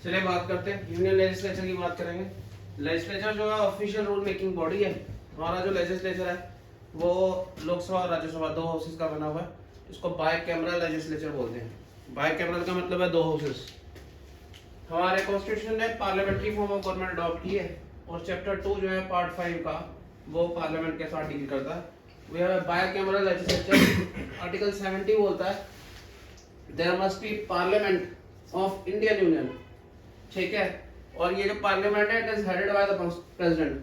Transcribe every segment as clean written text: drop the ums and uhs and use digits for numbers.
चलिए बात करते हैं यूनियन लेजिस्लेचर की बात करेंगे। लेजिस्लेचर जो है ऑफिशियल रूल मेकिंग बॉडी है। हमारा जो लेजिस्लेचर है वो लोकसभा और राज्यसभा दो हाउसेस का बना हुआ है। इसको बाय कैमरल लेजिस्लेचर बोलते हैं। बाय कैमरल का मतलब है दो हाउसेस। हमारे कॉन्स्टिट्यूशन ने parliamentary form of government adopt की है और चैप्टर 2 जो है पार्ट 5 का वो पार्लियामेंट के साथ डील करता है। We have bicameral legislature. Article 70 बोलता है there must be parliament of Indian union, ठीक है। और ये जो पार्लियामेंट है it is headed by the president.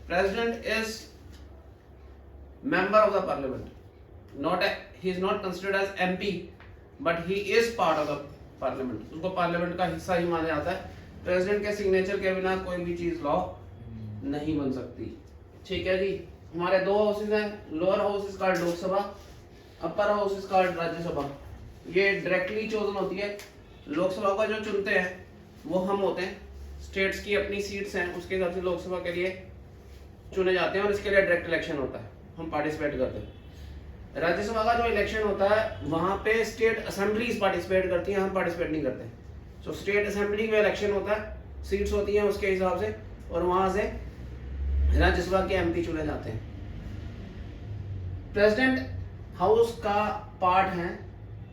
President is member of the parliament, he is not considered as MP but he is part of the parliament। उसको parliament का हिस्सा ही माना जाता है। प्रेसिडेंट के सिग्नेचर के बिना कोई भी चीज लॉ नहीं बन सकती, ठीक है जी। हमारे दो हाउसेज हैं। Lower house is called Lok Sabha, upper house is called Rajya Sabha. ये डायरेक्टली चोजन होती है। लोकसभा को जो चुनते हैं वो हम होते हैं। स्टेट्स की अपनी सीट्स हैं, उसके हिसाब से लोकसभा के लिए चुने जाते हैं और इसके लिए डायरेक्ट इलेक्शन होता है, हम पार्टिसिपेट करते हैं। राज्यसभा का जो इलेक्शन होता है वहां पे स्टेट असेंबलीज पार्टिसिपेट करती हैं, हम पार्टिसिपेट नहीं करते। सो स्टेट असेंबली में इलेक्शन होता है, सीट्स होती हैं उसके हिसाब से, और वहां से राज्यसभा के एमपी चुने जाते हैं। प्रेसिडेंट हाउस का पार्ट है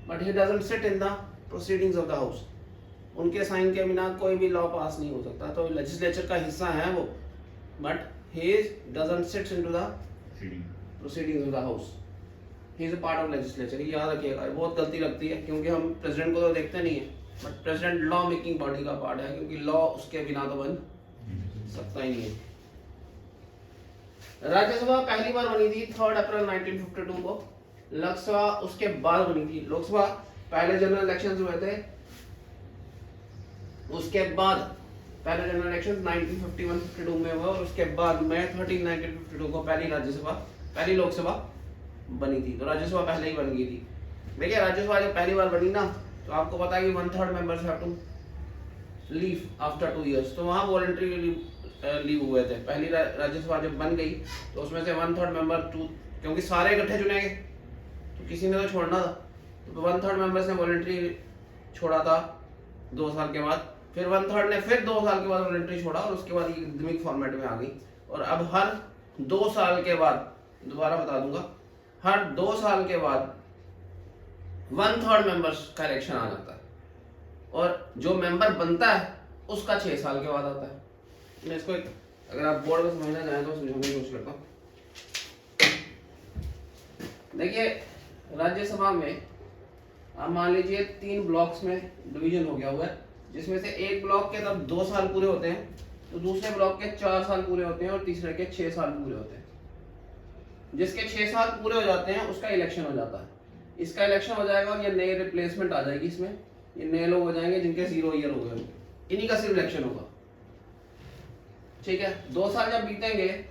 but he doesn't sit in the proceedings of the house. उनके साइन के बिना कोई भी लॉ पास नहीं हो सकता। तो लेजिस्लेचर का हिस्सा है वो, but he doesn't sit into the proceedings of the house, he is a part of legislature। ये याद रखिएगा, बहुत गलती लगती है क्योंकि हम प्रेसिडेंट को तो देखते नहीं है, but president law making body का पार्ट है क्योंकि लॉ उसके बिना तो बन सकता ही नहीं है। राज्यसभा पहली बार बनी थी 3 अप्रैल 1952 को। लोकसभा उसके बाद बनी थी। लोकसभा पहले जनरल इलेक्शंस हुए थे, उसके बाद पहले जनरल इलेक्शन 1951-52 में हुआ और उसके बाद मई 13 1952 को पहली लोकसभा बनी थी। तो राज्यसभा पहले ही बन गई थी। देखिए राज्यसभा जब पहली बार बनी ना, तो आपको पता है कि 1/3 members have to leave after 2 years. तो वहाँ वॉलंटरी लीव हुए थे। पहली राज्यसभा जब बन गई तो उसमें से 1/3 मेंबर क्योंकि सारे इकट्ठे चुने गए तो किसी ने तो छोड़ना था, तो 1/3 मेंबर्स ने वॉलंटरी छोड़ा था 2 साल के बाद। फिर 1/3 ने फिर 2 साल के बाद वॉलंटरी छोड़ा और उसके बाद ये रिदमिक फॉर्मेट में आ गई। और अब हर 2 साल के बाद, दोबारा बता दूंगा, हर 2 साल के बाद 1/3 मेंबर्स का इलेक्शन आ जाता है और जो मेंबर बनता है उसका 6 साल के बाद आता है। मैं इसको अगर आप बोर्ड में समझना चाहें तो समझाने की कोशिश करता हूँ। देखिए राज्यसभा में आप मान लीजिए 3 ब्लॉक्स में डिवीजन हो गया हुआ है, जिसमें से एक ब्लॉक के तब 2 साल पूरे होते हैं, तो दूसरे ब्लॉक के 4 साल पूरे होते हैं और तीसरे के 6 साल पूरे होते हैं। जिसके 6 साल पूरे हो जाते हैं उसका इलेक्शन हो जाता है। इसका इलेक्शन हो जाएगा और ये नए रिप्लेसमेंट आ जाएगी इसमें। ये नए लोग हो जाएंगे जिनके 0 ईयर हो गए, इन्हीं का सिर्फ इलेक्शन होगा, ठीक है। 2 साल जब बीतेंगे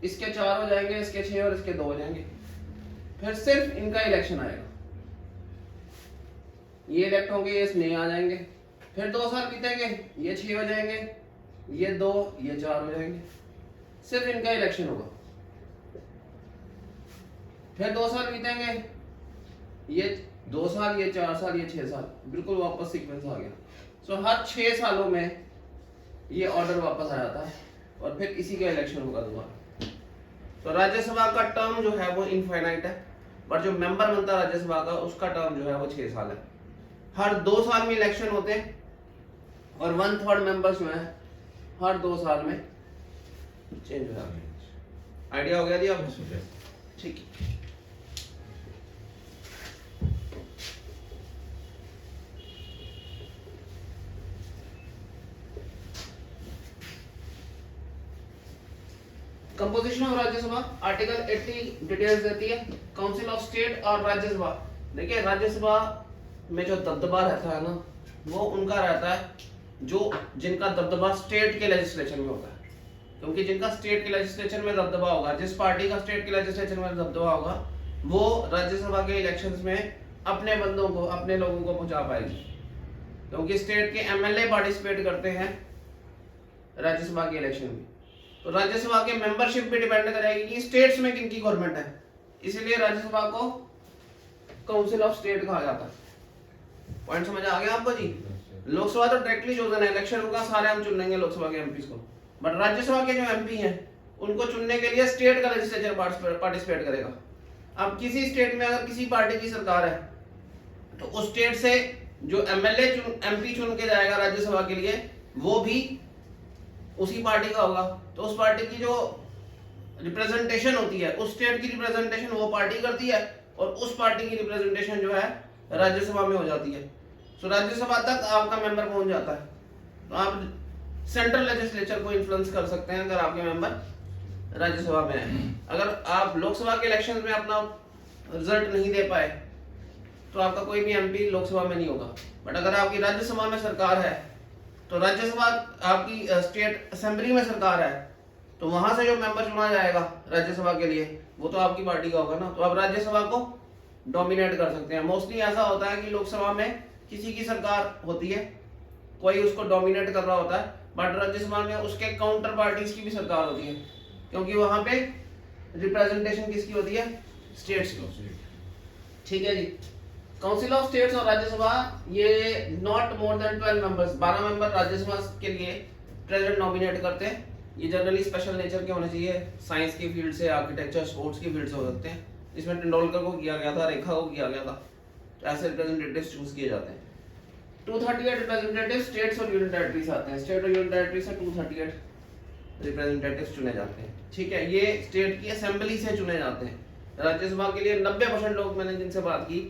इसके 4 हो जाएंगे, इसके 6 और इसके 2 हो जाएंगे, फिर सिर्फ इनका इलेक्शन आएगा। ये इलेक्ट होंगे, ये नए आ जाएंगे, फिर 2 साल बीतेंगे, ये 6 हो जाएंगे, ये 2, ये 4 हो जाएंगे, सिर्फ इनका इलेक्शन होगा। फिर 2 साल बीतेंगे, ये 2 साल, ये 4 साल, ये 6 साल, बिल्कुल वापस सीक्वेंस आ गया। सो हर 6 सालों में ये ऑर्डर वापस आ जाता है और फिर इसी का इलेक्शन होगा दोबारा। तो राज्यसभा का टर्म जो है वो इनफाइनाइट है, पर जो मेंबर बनता है राज्यसभा का उसका टर्म जो है वो 6 साल है। हर 2 साल में इलेक्शन होते हैं और 1/3 मेंबर्स जो है हर 2 साल में चेंज हो जाते हैं। आइडिया हो गया जी आप? ठीक है। Composition of Rajya Sabha article 80 details देती है। काउंसिल ऑफ स्टेट और राज्यसभा। देखिए राज्यसभा में जो दबदबा रहता है ना, वो उनका रहता है जो जिनका दबदबा स्टेट के लेजिस्लेचर में होता है। क्योंकि जिनका स्टेट के लेजिस्लेचर में दबदबा होगा, जिस पार्टी का स्टेट के लेजिस्लेचर में दबदबा होगा, वो राज्यसभा के इलेक्शंस में अपने बंदों को, अपने लोगों को पहुंचा पाएगी। क्योंकि स्टेट के एमएलए पार्टिसिपेट करते हैं राज्यसभा के इलेक्शन में, तो राज्यसभा के मेंबरशिप पे डिपेंड करेगी कि स्टेट्स में किनकी गवर्नमेंट है। इसीलिए राज्यसभा को काउंसिल ऑफ स्टेट कहा जाता है। पॉइंट समझ आ गया आपको जी? लोकसभा तो डायरेक्टली चोजन है, इलेक्शन होगा, सारे हम चुन लेंगे लोकसभा के एमपी को। बट राज्यसभा के जो एमपी हैं उनको चुनने के लिए स्टेट का लेजिस्लेचर पार्टिसिपेट करेगा। अब किसी स्टेट में अगर किसी पार्टी की सरकार है तो उस स्टेट से जो एमपी चुन के जाएगा राज्यसभा के लिए वो भी उसी पार्टी का होगा। तो उस पार्टी की जो रिप्रेजेंटेशन होती है, उस स्टेट की रिप्रेजेंटेशन वो पार्टी करती है और उस पार्टी की रिप्रेजेंटेशन जो है राज्यसभा में हो जाती है। सो राज्यसभा तक आपका मेंबर पहुंच जाता है। तो आप सेंट्रल लेजिस्लेचर को इन्फ्लुएंस कर सकते हैं अगर आपके मेंबर राज्यसभा में है। अगर आप लोकसभा के इलेक्शन में अपना रिजल्ट नहीं दे पाए तो आपका कोई भी एमपी लोकसभा में नहीं होगा। बट अगर आपकी राज्यसभा में सरकार है तो राज्यसभा, आपकी स्टेट असेंबली में सरकार है तो वहां से जो मेंबर चुना जाएगा राज्यसभा के लिए वो तो आपकी पार्टी का होगा ना। तो आप राज्यसभा को डोमिनेट कर सकते हैं। मोस्टली ऐसा होता है कि लोकसभा में किसी की सरकार होती है, कोई उसको डोमिनेट कर रहा होता है, बट राज्यसभा में उसके काउंटर पार्टीज की भी सरकार होती है, क्योंकि वहां पे रिप्रेजेंटेशन किसकी होती है? स्टेट्स की। ठीक है जी। काउंसिल ऑफ स्टेट्स और राज्यसभा ये not more than 12 members, 12 member Rajya Sabha के लिए प्रेसिडेंट नॉमिनेट करते हैं। ये जनरली स्पेशल नेचर के होने चाहिए, साइंस की फील्ड से, आर्किटेक्चर, स्पोर्ट्स की फील्ड से हो सकते हैं। इसमें तेंदुलकर को किया गया था, रेखा को किया गया था। तो ऐसे रिप्रेजेंटेटिव्स चूज किए जाते हैं। 238 रिप्रेजेंटेटिव स्टेट्स और यूनियन टेरिटरी से आते हैं। स्टेट और यूनियन टेरिटरी से 238 रिप्रेजेंटेटिव्स चुने जाते हैं। ठीक है, ये स्टेट की असेंबली से चुने जाते हैं। राज्यसभा के लिए 90% लोग मैंने जिनसे बात की,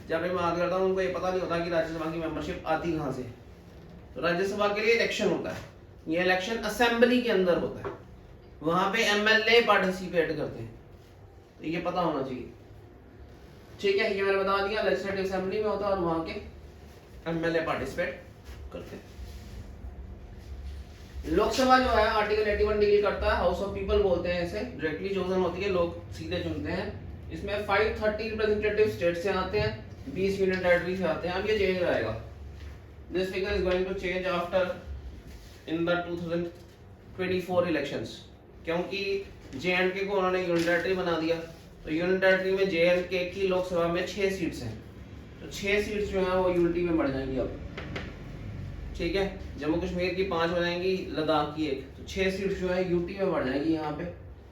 जब मैं बात करता हूँ उनको ये पता नहीं होता कि राज्यसभा की मेंबरशिप आती कहाँ से। तो राज्यसभा के लिए इलेक्शन होता है, ये इलेक्शन असेंबली के अंदर होता है, वहां पे एमएलए पार्टिसिपेट करते हैं। तो ये पता होना चाहिए। ठीक है, ये मैंने बता दिया, लेजिस्लेटिव असेंबली में होता है और वहां के एमएलए पार्टिसिपेट करते हैं। लोकसभा जो है आर्टिकल 81 डील करता है, हाउस ऑफ पीपल बोलते हैं इसे, डायरेक्टली चोजन होती है, लोग सीधे चुनते हैं। इसमें 530 रिप्रेजेंटेटिव स्टेट से आते हैं, 20 यूनियन टेरिटरी से आते हैं। अब ये चेंज रहेगा, this figure is going to change after in the 2024 elections, क्योंकि जे.एंड.के को उन्होंने यूनियन टेरिटरी बना दिया। तो यूनियन टेरिटरी में जे.एंड.के की लोकसभा में 6 सीट्स हैं, तो 6 सीट्स जो है वो यूनिटी में बढ़ जाएंगी अब। ठीक है, जम्मू कश्मीर की 5 हो जाएंगी, लद्दाख की 1, तो 6 सीट्स जो है यूटी में बढ़ जाएंगी यहाँ पे,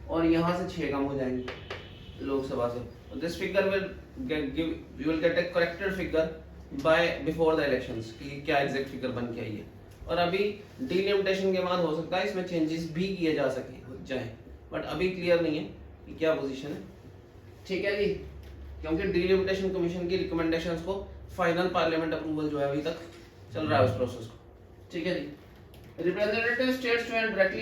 और यहाँ से 6 कम हो जाएंगी लोकसभा से। तो this figure will you will get a corrected figure by before the elections कि क्या एग्जैक्ट फिगर बन के आई है। और अभी डिलिमिटेशन के बाद हो सकता है इसमें चेंजेस भी किए जा सके जाए, बट अभी क्लियर नहीं है कि क्या पोजीशन है। ठीक है जी, क्योंकि डिलिमिटेशन कमीशन की रिकमेंडेशंस को फाइनल पार्लियामेंट अप्रूवल जो है अभी तक चल रहा है उस प्रोसेस को। ठीक है जी। रिप्रेजेंटेटिव स्टेट्स जो है डायरेक्टली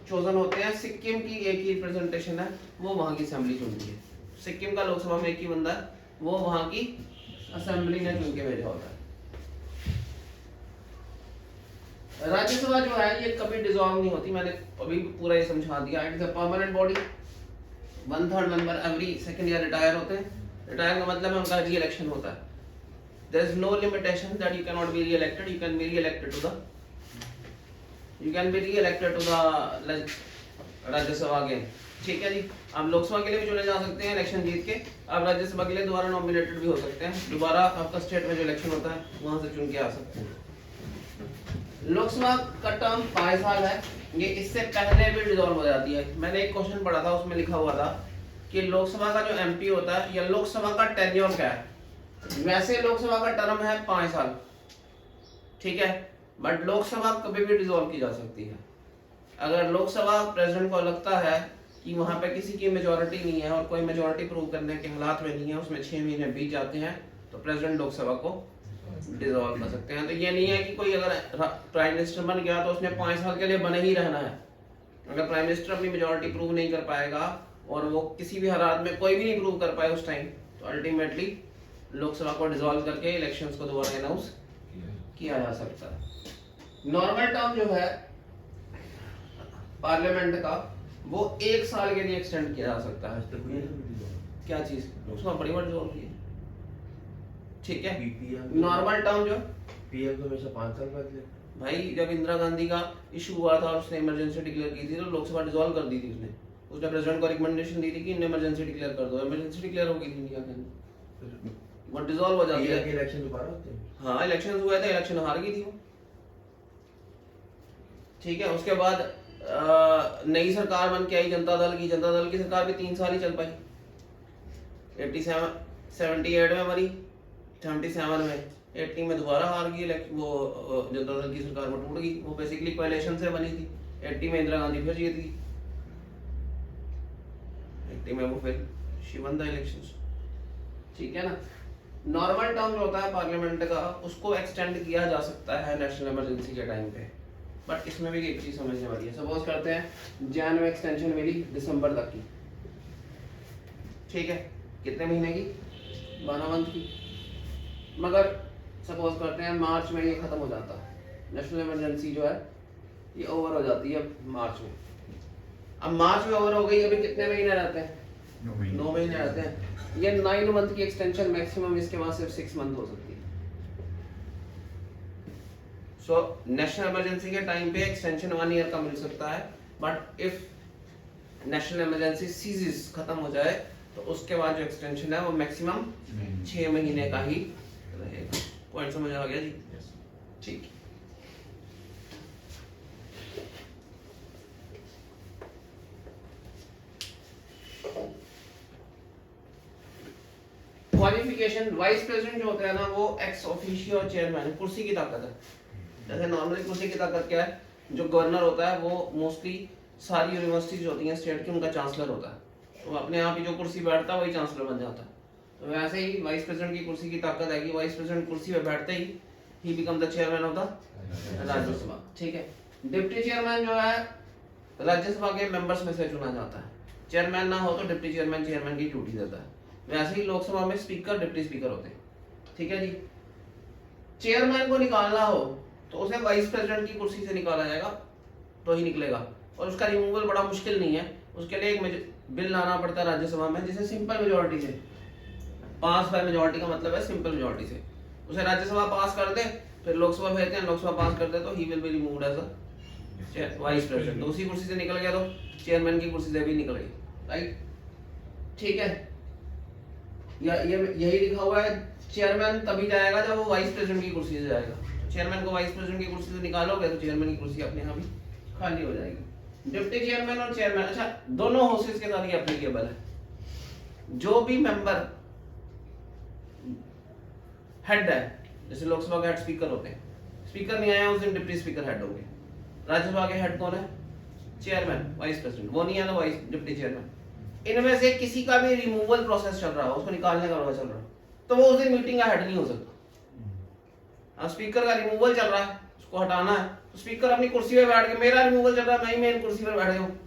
चोजन होते हैं। सिक्किम की एक ही रिप्रेजेंटेशन है, वो वहां की असेंबली चुनती है। सिक्किम का लोकसभा में एक ही बंदा है, वो वहां की असेंबली ने चुन के भेजा होता है। राज्यसभा जो है ये कभी डिसॉल्व नहीं होती, मैंने अभी पूरा ये समझा दिया। It is a permanent body, 1/3 member every second year retire होते हैं। रिटायर का मतलब है उनका री इलेक्शन होता है। There is no limitation that you cannot be re-elected. You can be re-elected to the Rajya Sabha again. ठीक है जी। आप लोकसभा के लिए भी चुने जा सकते हैं इलेक्शन जीत के, आप राज्यसभा के लिए दोबारा नॉमिनेटेड भी हो सकते हैं। दोबारा आपका स्टेट में जो इलेक्शन होता है वहां से चुन के आ सकते हैं। लोकसभा का टर्म 5 साल है, ये इससे पहले भी डिसॉल्व हो जाती है। मैंने एक क्वेश्चन पढ़ा था, उसमें लिखा हुआ था कि लोकसभा का जो एमपी होता है या लोकसभा का टेन्योर क्या है। वैसे लोकसभा का टर्म है 5 साल, ठीक है, बट लोकसभा कभी भी डिसॉल्व की जा सकती है। अगर लोकसभा प्रेसिडेंट को लगता है कि वहां पे किसी की मेजोरिटी नहीं है और कोई मेजोरिटी प्रूव करने के हालात में नहीं है, उसमें 6 महीने बीत जाते हैं, तो प्रेसिडेंट लोकसभा को डिसॉल्व कर सकते हैं। तो ये नहीं है कि कोई अगर प्राइम मिनिस्टर बन गया तो उसने 5 साल के लिए बने ही रहना है। अगर प्राइम मिनिस्टर अपनी मेजोरिटी प्रूव नहीं कर पाएगा और वो किसी भी हालात में कोई भी नहीं प्रूव कर पाए उस टाइम, तो अल्टीमेटली लोकसभा को डिसॉल्व करके इलेक्शंस को दोबारा अनाउंस किया जा सकता है। नॉर्मल टर्म जो है पार्लियामेंट का वो 1 साल के लिए एक्सटेंड किया जा सकता है। क्या चीज लोकसभा बड़ी बार डिसॉल्व की है, ठीक है। नॉर्मल टर्म जो पीएम तो हमेशा 5 साल बाद ले भाई, जब इंदिरा गांधी का इशू हुआ था और उसने इमरजेंसी डिक्लेयर की थी तो लोकसभा डिसॉल्व कर दी थी उसने प्रेसिडेंट को रिकमेंडेशन दी थी कि इमरजेंसी डिक्लेयर कर दो। इमरजेंसी डिक्लेयर हो गई थी इंडिया के अंदर, वो डिसॉल्व हो जाती है। इलेक्शन दोबारा होते हैं। हाँ, इलेक्शन हुए थे, इलेक्शन हार गई थी वो। ठीक है। उसके बाद नई सरकार बन के आई जनता दल की सरकार भी 3 साल ही चल पाई। 78 में बनी, 77 में, 80 में दोबारा हार गई, वो जनता दल की सरकार वो टूट गई। वो बेसिकली कोएलिशन से बनी थी। 80 में इंदिरा गांधी फिर जीत गई, 80 में वो फिर शी वन द इलेक्शंस। ठीक है ना। नॉर्मल टर्म जो होता है पार्लियामेंट का, उसको एक्सटेंड किया जा सकता है नेशनल इमरजेंसी के टाइम पे, बट इसमें भी एक चीज समझने वाली है। सपोज करते हैं जैन में एक्सटेंशन मिली दिसंबर तक की, ठीक है, कितने महीने की, 12 मंथ की। मगर सपोज करते हैं मार्च में ये खत्म हो जाता है, नेशनल इमरजेंसी जो है ये ओवर हो जाती है मार्च में। अब मार्च में ओवर हो गई, अभी कितने महीने रहते हैं, 9 महीने रहते हैं। ये 9 मंथ की एक्सटेंशन मैक्सिमम, इसके बाद सिर्फ 6 मंथ हो सकती है। सो नेशनल इमरजेंसी के टाइम पे एक्सटेंशन 1 ईयर का मिल सकता है, but if national emergency ceases खत्म हो जाए तो उसके बाद जो एक्सटेंशन है वो मैक्सिमम 6 महीने का ही रहेगा। पॉइंट समझ आ गया जी? ठीक। क्वालिफिकेशन, वाइस प्रेसिडेंट जो होता है ना, वो एक्स ऑफिशियो चेयरमैन, कुर्सी की ताकत है। जैसे नॉर्मली कुर्सी की ताकत क्या है, जो गवर्नर होता है वो मोस्टली सारी यूनिवर्सिटीज होती हैं स्टेट की, उनका चांसलर होता है, तो अपने आप ही जो कुर्सी बैठता है वही चांसलर बन जाता है। तो वैसे ही वाइस प्रेसिडेंट की कुर्सी की ताकत है कि वाइस प्रेसिडेंट कुर्सी पे बैठते he become the chairman of the Rajya Sabha. ठीक है। डिप्टी चेयरमैन जो है राज्यसभा के मेंबर्स में से चुना जाता है। चेयरमैन ना हो तो डिप्टी चेयरमैन चेयरमैन की ड्यूटी देता है। वैसे ही लोकसभा में स्पीकर डिप्टी स्पीकर होते हैं। ठीक है जी। चेयरमैन को निकालना हो तो उसे वाइस प्रेसिडेंट की कुर्सी से निकाला जाएगा तो ही निकलेगा, और उसका रिमूवल बड़ा मुश्किल नहीं है। उसके लिए एक बिल लाना पड़ता है राज्यसभा में, जिसे सिंपल मेजोरिटी से, पास बाय मेजोरिटी का मतलब है सिंपल मेजोरिटी से, उसे राज्यसभा पास कर दे, फिर लोकसभा भेजते हैं, लोकसभा पास कर दे तो he will be removed as a vice president. तो उसी कुर्सी से निकल गया तो चेयरमैन की कुर्सी से भी निकल गई। राइट, ठीक है। या ये यही लिखा हुआ है, चेयरमैन तभी जाएगा जब वो वाइस प्रेसिडेंट की कुर्सी से जाएगा। चेयरमैन को वाइस प्रेसिडेंट की कुर्सी से निकालोगे तो चेयरमैन की कुर्सी अपने आप ही खाली हो जाएगी। डिप्टी चेयरमैन और चेयरमैन, अच्छा, दोनों हाउसेस के साथ ये एप्लीकेबल है। जो भी मेंबर हेड है, जैसे लोकसभा के हेड स्पीकर होते हैं, स्पीकर नहीं आया उस दिन डिप्टी स्पीकर हेड होंगे। राज्यसभा के हेड कौन है? Chairman, vice president. वो नहीं है ना वाइस डिप्टी चेयरमैन। इनमें से किसी का भी रिमूवल प्रोसेस चल रहा हो, उसको निकालने का प्रोसेस चल रहा हो, तो वो उस दिन मीटिंग का हेड नहीं हो सकता। अब स्पीकर का रिमूवल चल रहा है, उसको हटाना है, तो स्पीकर अपनी कुर्सी पे बैठ के, मेरा रिमूवल चल रहा है, मैं ही मेन कुर्सी पर बैठ गया हूँ,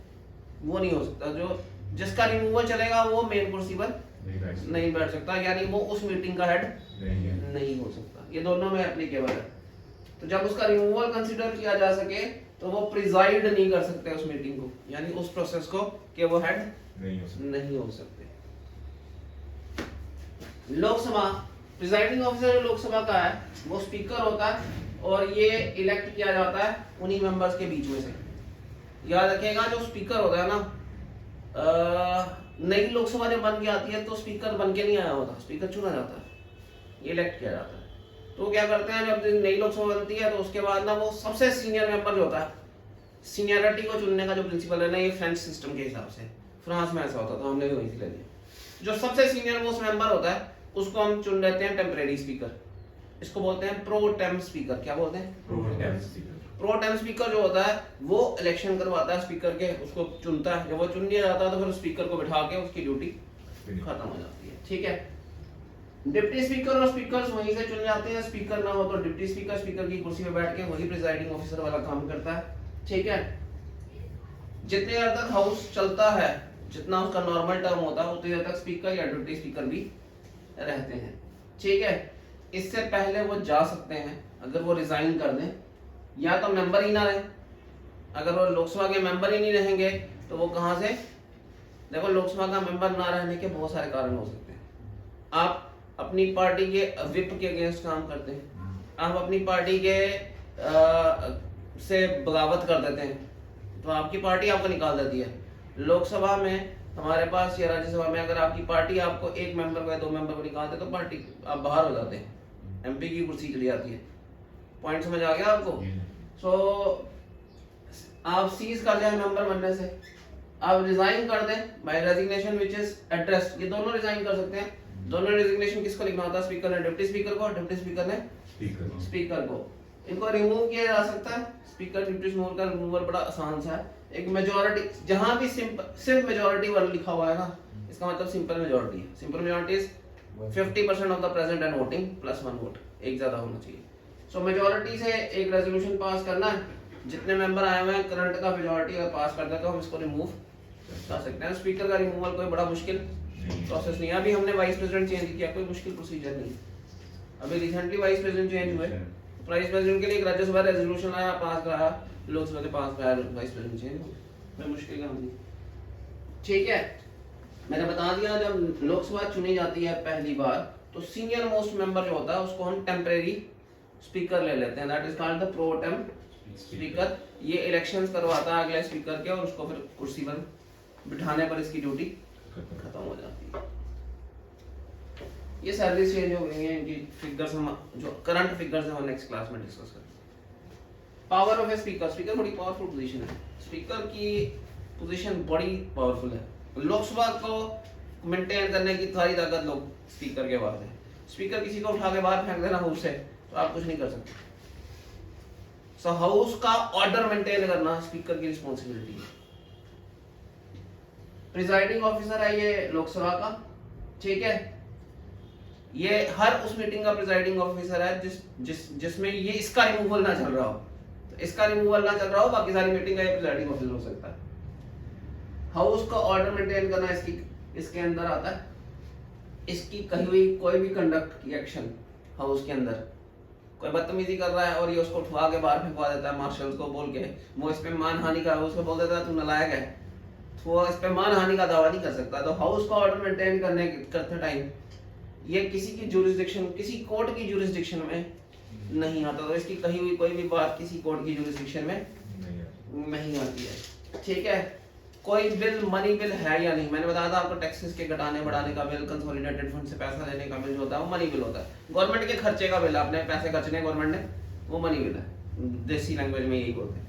वो नहीं हो सकता। जो जिसका रिमूवल चलेगा वो मेन कुर्सी पर नहीं बैठ सकता, यानी वो उस मीटिंग का हेड नहीं हो सकता। ये दोनों में एप्लीकेबल है। तो जब उसका रिमूवल कंसीडर किया जा सके तो वो प्रिजाइड नहीं कर सकते उस मीटिंग को, यानी उस प्रोसेस को, कि वो हेड नहीं हो सकते। लोकसभा, प्रिजाइडिंग ऑफिसर लोकसभा का है वो स्पीकर होता है, और ये इलेक्ट किया जाता है उन्हीं मेंबर्स के बीच में से। याद रखिएगा, जो स्पीकर होता है ना, नई लोकसभा जब बन के आती है तो स्पीकर बन के नहीं आया होता, स्पीकर चुना जाता है, ये इलेक्ट किया जाता है। तो क्या करते हैं, जब नई लोकसभा बनती है तो उसके बाद ना वो सबसे सीनियर मेंबर जो होता है, सीनियरिटी को चुनने का जो प्रिंसिपल है ना, ये फ्रेंच सिस्टम के हिसाब से, फ्रांस में ऐसा होता था, हमने भी वहीं से ले लिया। जो सबसे सीनियर मोस्ट मेंबर होता है उसको हम चुन लेते हैं टेम्परेरी स्पीकर। इसको बोलते हैं प्रो टेम स्पीकर। क्या बोलते हैं? प्रो टेम स्पीकर जो होता है वो इलेक्शन करवाता है स्पीकर के, उसको चुनता है। जब वो चुन लिया जाता है तो फिर स्पीकर को बिठा के उसकी ड्यूटी खत्म हो जाती है। ठीक है। डिप्टी स्पीकर और स्पीकर्स वहीं से चुन जाते हैं। स्पीकर ना हो तो डिप्टी स्पीकर, स्पीकर की कुर्सी पे बैठ के वही प्रिजाइडिंग ऑफिसर वाला काम करता है। ठीक है। जितने देर तक हाउस चलता है, जितना उसका नॉर्मल टर्म होता है, उतनी देर तक स्पीकर या डिप्टी स्पीकर भी रहते हैं। ठीक है। इससे पहले वो जा सकते हैं अगर वो रिजाइन कर दें, या तो मेंबर ही ना रहे। अगर वो लोकसभा के मेंबर ही नहीं रहेंगे तो वो कहां से, देखो लोकसभा का मेंबर ना रहने के बहुत सारे कारण हो सकते हैं। आप अपनी पार्टी के विप के अगेंस्ट काम करते हैं, आप अपनी पार्टी के से बगावत कर देते हैं, तो आपकी पार्टी आपको निकाल देती है। लोकसभा में हमारे पास या राज्यसभा में अगर आपकी पार्टी आपको एक मेंबर को या 2 मेंबर को निकालते तो पार्टी आप बाहर हो जाते हैं, एमपी की कुर्सी चली जाती है। पॉइंट समझ आ गया आपको? सो आप सीज कर जाए मेंबर बनने से, आप रिजाइन कर दें by resignation which is address, ये दोनों रिजाइन कर सकते हैं। दोनों रेजिग्नेशन किसको लिखना होता है? स्पीकर ने डिप्टी स्पीकर को, डिप्टी स्पीकर ने स्पीकर को। इनको रिमूव किया जा सकता है, स्पीकर डिप्टी रिमूव का रिमूवल बड़ा आसान सा है। एक मेजॉरिटी, जहां भी सिर्फ मेजॉरिटी वर्ड लिखा हुआ है ना, इसका मतलब सिंपल मेजॉरिटी है। Simple majority is 50% of the present and voting plus 1 vote, एक ज्यादा होना चाहिए। सो मेजॉरिटी से एक रेजोल्यूशन पास करना है, जितने मेंबर आए हुए हैं करंट का मेजॉरिटी अगर पास कर दे तो हम इसको रिमूव कर सकते हैं। स्पीकर का रिमूवल कोई बड़ा मुश्किल प्रोसेस नहीं है। अभी हमने वाइस प्रेसिडेंट चेंज किया, कोई मुश्किल प्रोसीजर नहीं है। अभी रिसेंटली वाइस प्रेसिडेंट चेंज हुए, वाइस प्रेसिडेंट के लिए एक राज्यसभा रेजोल्यूशन आया, पास कराया, लोकसभा के पास कराया, वाइस प्रेसिडेंट चेंज हो, कोई मुश्किल काम नहीं। ठीक है, मैंने बता दिया जब लोकसभा चुनी जाती है पहली बार तो सीनियर मोस्ट मेंबर जो होता है उसको हम टेम्परेरी स्पीकर ले लेते हैं, that is called the pro tem speaker. ये इलेक्शंस करवाता है अगले स्पीकर के और उसको फिर कुर्सी पर बिठाने पर इसकी ड्यूटी खत्म हो जाती है। ये सैलरी चेंज हो गई है, इनकी फिगर्स हम जो करंट फिगर्स हम नेक्स्ट क्लास में डिस्कस करेंगे। Power of a speaker, speaker बड़ी पावरफुल पोजीशन है। स्पीकर की पोजीशन बड़ी पावरफुल है। लोकसभा को मेंटेन करने की सारी ताकत लोग स्पीकर के पास है। स्पीकर किसी को उठा के बाहर फेंक देना हाउस से तो आप कुछ नहीं कर सकते। सो हाउस का ऑर्डर मेंटेन करना स्पीकर की रिस्पॉन्सिबिलिटी है। प्रिजाइडिंग ऑफिसर है ये लोकसभा का, ठीक है। ये हर उस मीटिंग का प्रिजाइडिंग ऑफिसर है जिसमें ये इसका रिमूवल ना चल रहा हो, तो इसका रिमूवल ना चल रहा हो, बाकी सारी मीटिंग का ये प्रिजाइडिंग ऑफिसर हो सकता है। हाउस का ऑर्डर मेंटेन करना इसके अंदर आता है। इसकी कही हुई कोई भी कंडक्ट की एक्शन हाउस के अंदर, कोई बदतमीजी कर रहा है और ये उसको उठवा के बाहर फेंकवा देता है मार्शल्स को बोल के, वो इस पे मानहानि का, उसको बोल देता है तू नालायक है, तो वो इस पे मानहानि का दावा नहीं कर सकता। तो हाउस का ऑर्डर मेंटेन करते टाइम ये किसी की जुरिस्डिक्शन, किसी कोर्ट की जुरिस्डिक्शन में नहीं आता, तो इसकी कही हुई कोई भी बात किसी कोर्ट की जुरिस्डिक्शन में नहीं आती है, ठीक है। कोई बिल, मनी बिल है या नहीं, मैंने बताया था आपको टैक्सेस के घटाने बढ़ाने का बिल, कंसोलिडेटेड फंड से पैसा लेने का बिल जो होता है वो मनी बिल होता है। गवर्नमेंट के खर्चे का बिल, आपने पैसे खर्चने गवर्नमेंट ने, वो मनी बिल है। देसी लैंग्वेज में यही बोलते हैं।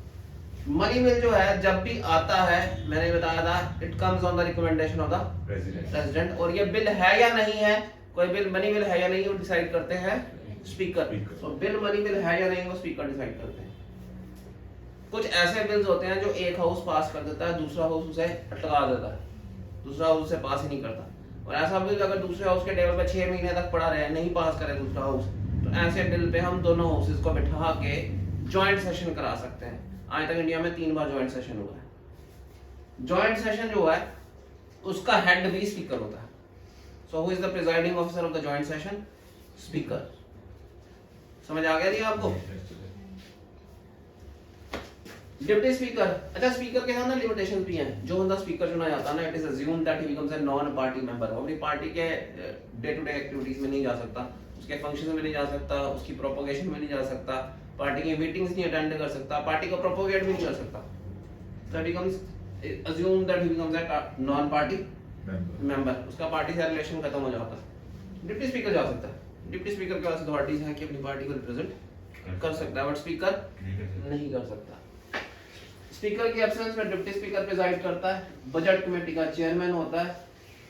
मनी बिल जो है जब भी आता है, मैंने बताया था it comes on the recommendation of the president, और ये बिल है या नहीं है, कोई बिल मनी बिल है या नहीं वो डिसाइड करते हैं स्पीकर। तो बिल मनी बिल है या नहीं वो स्पीकर डिसाइड करते हैं। कुछ ऐसे बिल्स होते हैं जो एक हाउस पास कर देता है, दूसरा हाउस उसे अटका देता है, दूसरा हाउस उसे पास ही नहीं करता। और ऐसा बिल अगर दूसरे हाउस के टेबल पे 6 महीने तक पड़ा रहे, नहीं पास करे दूसरा हाउस, तो ऐसे बिल पे हम दोनों हाउसेस को बिठा के जॉइंट सेशन करा सकते हैं। आज तक इंडिया में 3 बार जॉइंट सेशन हुआ है। जॉइंट सेशन जो है उसका हेड भी स्पीकर होता है। So who is the presiding officer of the joint session? Speaker. समझ आ गया जी आपको? डिप्टी स्पीकर, अच्छा स्पीकर के साथ ना लिमिटेशन भी हैं। जो बंदा स्पीकर चुना जाता है ना, it is assumed that he becomes a non party member. अपनी पार्टी के डे टू डे एक्टिविटीज में नहीं जा सकता, उसके फंक्शंस में नहीं जा सकता, उसकी प्रोपोगेशन में नहीं जा सकता, पार्टी की मीटिंग्स नहीं अटेंड कर सकता, पार्टी को प्रोपोगेट भी नहीं कर सकता। तो becomes assumed that he becomes a non party member, उसका पार्टी से रिलेशन खत्म हो जाता है। डिप्टी स्पीकर जा सकता है। डिप्टी स्पीकर के पास अथॉरिटीज हैं कि अपनी पार्टी को रिप्रेजेंट कर सकता है, बट स्पीकर नहीं कर सकता। स्पीकर की एब्सेंस में डिप्टी स्पीकर प्रिजाइड करता है, बजट कमेटी का चेयरमैन होता है,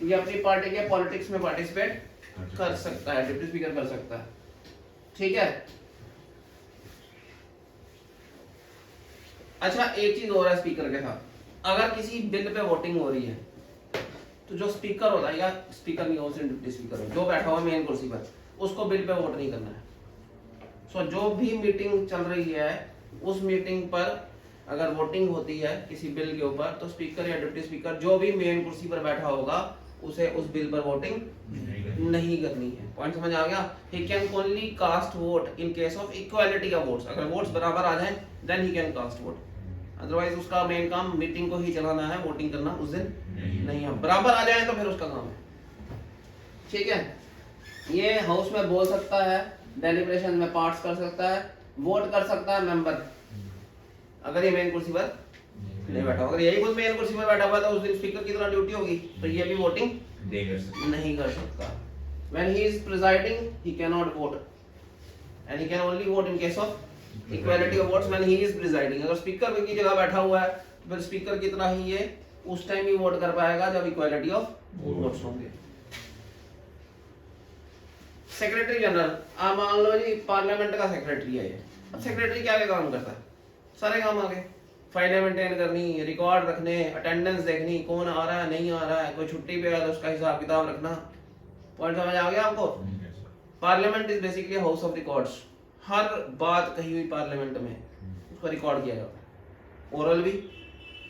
ये अपनी पार्टी के पॉलिटिक्स में पार्टिसिपेट कर सकता है, डिप्टी स्पीकर कर सकता है, ठीक है। अच्छा एक चीज और है स्पीकर के साथ, अगर किसी बिल पे वोटिंग हो रही है तो जो स्पीकर होता है, या स्पीकर नहीं हो, डिप्टी स्पीकर हो, जो बैठा हुआ मेन कुर्सी पर, उसको बिल पे वोट नहीं करना है। सो जो भी मीटिंग चल रही है उस मीटिंग पर अगर वोटिंग होती है किसी बिल के ऊपर, तो स्पीकर या डिप्टी स्पीकर जो भी मेन कुर्सी पर बैठा होगा उसे उस बिल पर वोटिंग नहीं करनी है। पॉइंट समझ आ गया? He can only cast vote in case of equality of votes. अगर वोट्स बराबर आ जाएं then he can cast vote, otherwise उसका मेन काम मीटिंग को ही चलाना है, वोटिंग करना उस दिन नहीं है। बराबर आ जाए तो फिर उसका काम है, ठीक है। ये हाउस में बोल सकता है, डेलिब्रेशन में पार्ट्स कर सकता है, वोट कर सकता है मेंबर, अगर ये मेन कुर्सी पर नहीं बैठा। अगर यही खुद मेन कुर्सी पर बैठा हुआ तो उस दिन स्पीकर की तरह ड्यूटी होगी, तो ये भी वोटिंग नहीं कर सकता। When he is presiding, he cannot vote, and he can only vote in case of equality of votes when he is presiding. अगर स्पीकर की जगह बैठा हुआ है फिर स्पीकर की तरह ही ये उस टाइम ही वोट कर पाएगा जब इक्वालिटी ऑफ वोट्स होंगे। सेक्रेटरी जनरल, आप मान लो जी पार्लियामेंट का सेक्रेटरी है ये। अब सेक्रेटरी क्या क्या काम करता है? सारे काम आ गए, फाइलें मेंटेन करनी, रिकॉर्ड रखने, अटेंडेंस देखनी, कौन आ रहा है नहीं आ रहा है, कोई छुट्टी पे है तो उसका हिसाब किताब रखना। पॉइंट समझ आ गया आपको? Parliament is basically house of records. हर बात कही हुई पार्लियामेंट में उसको रिकॉर्ड किया जाता है, ओरल भी,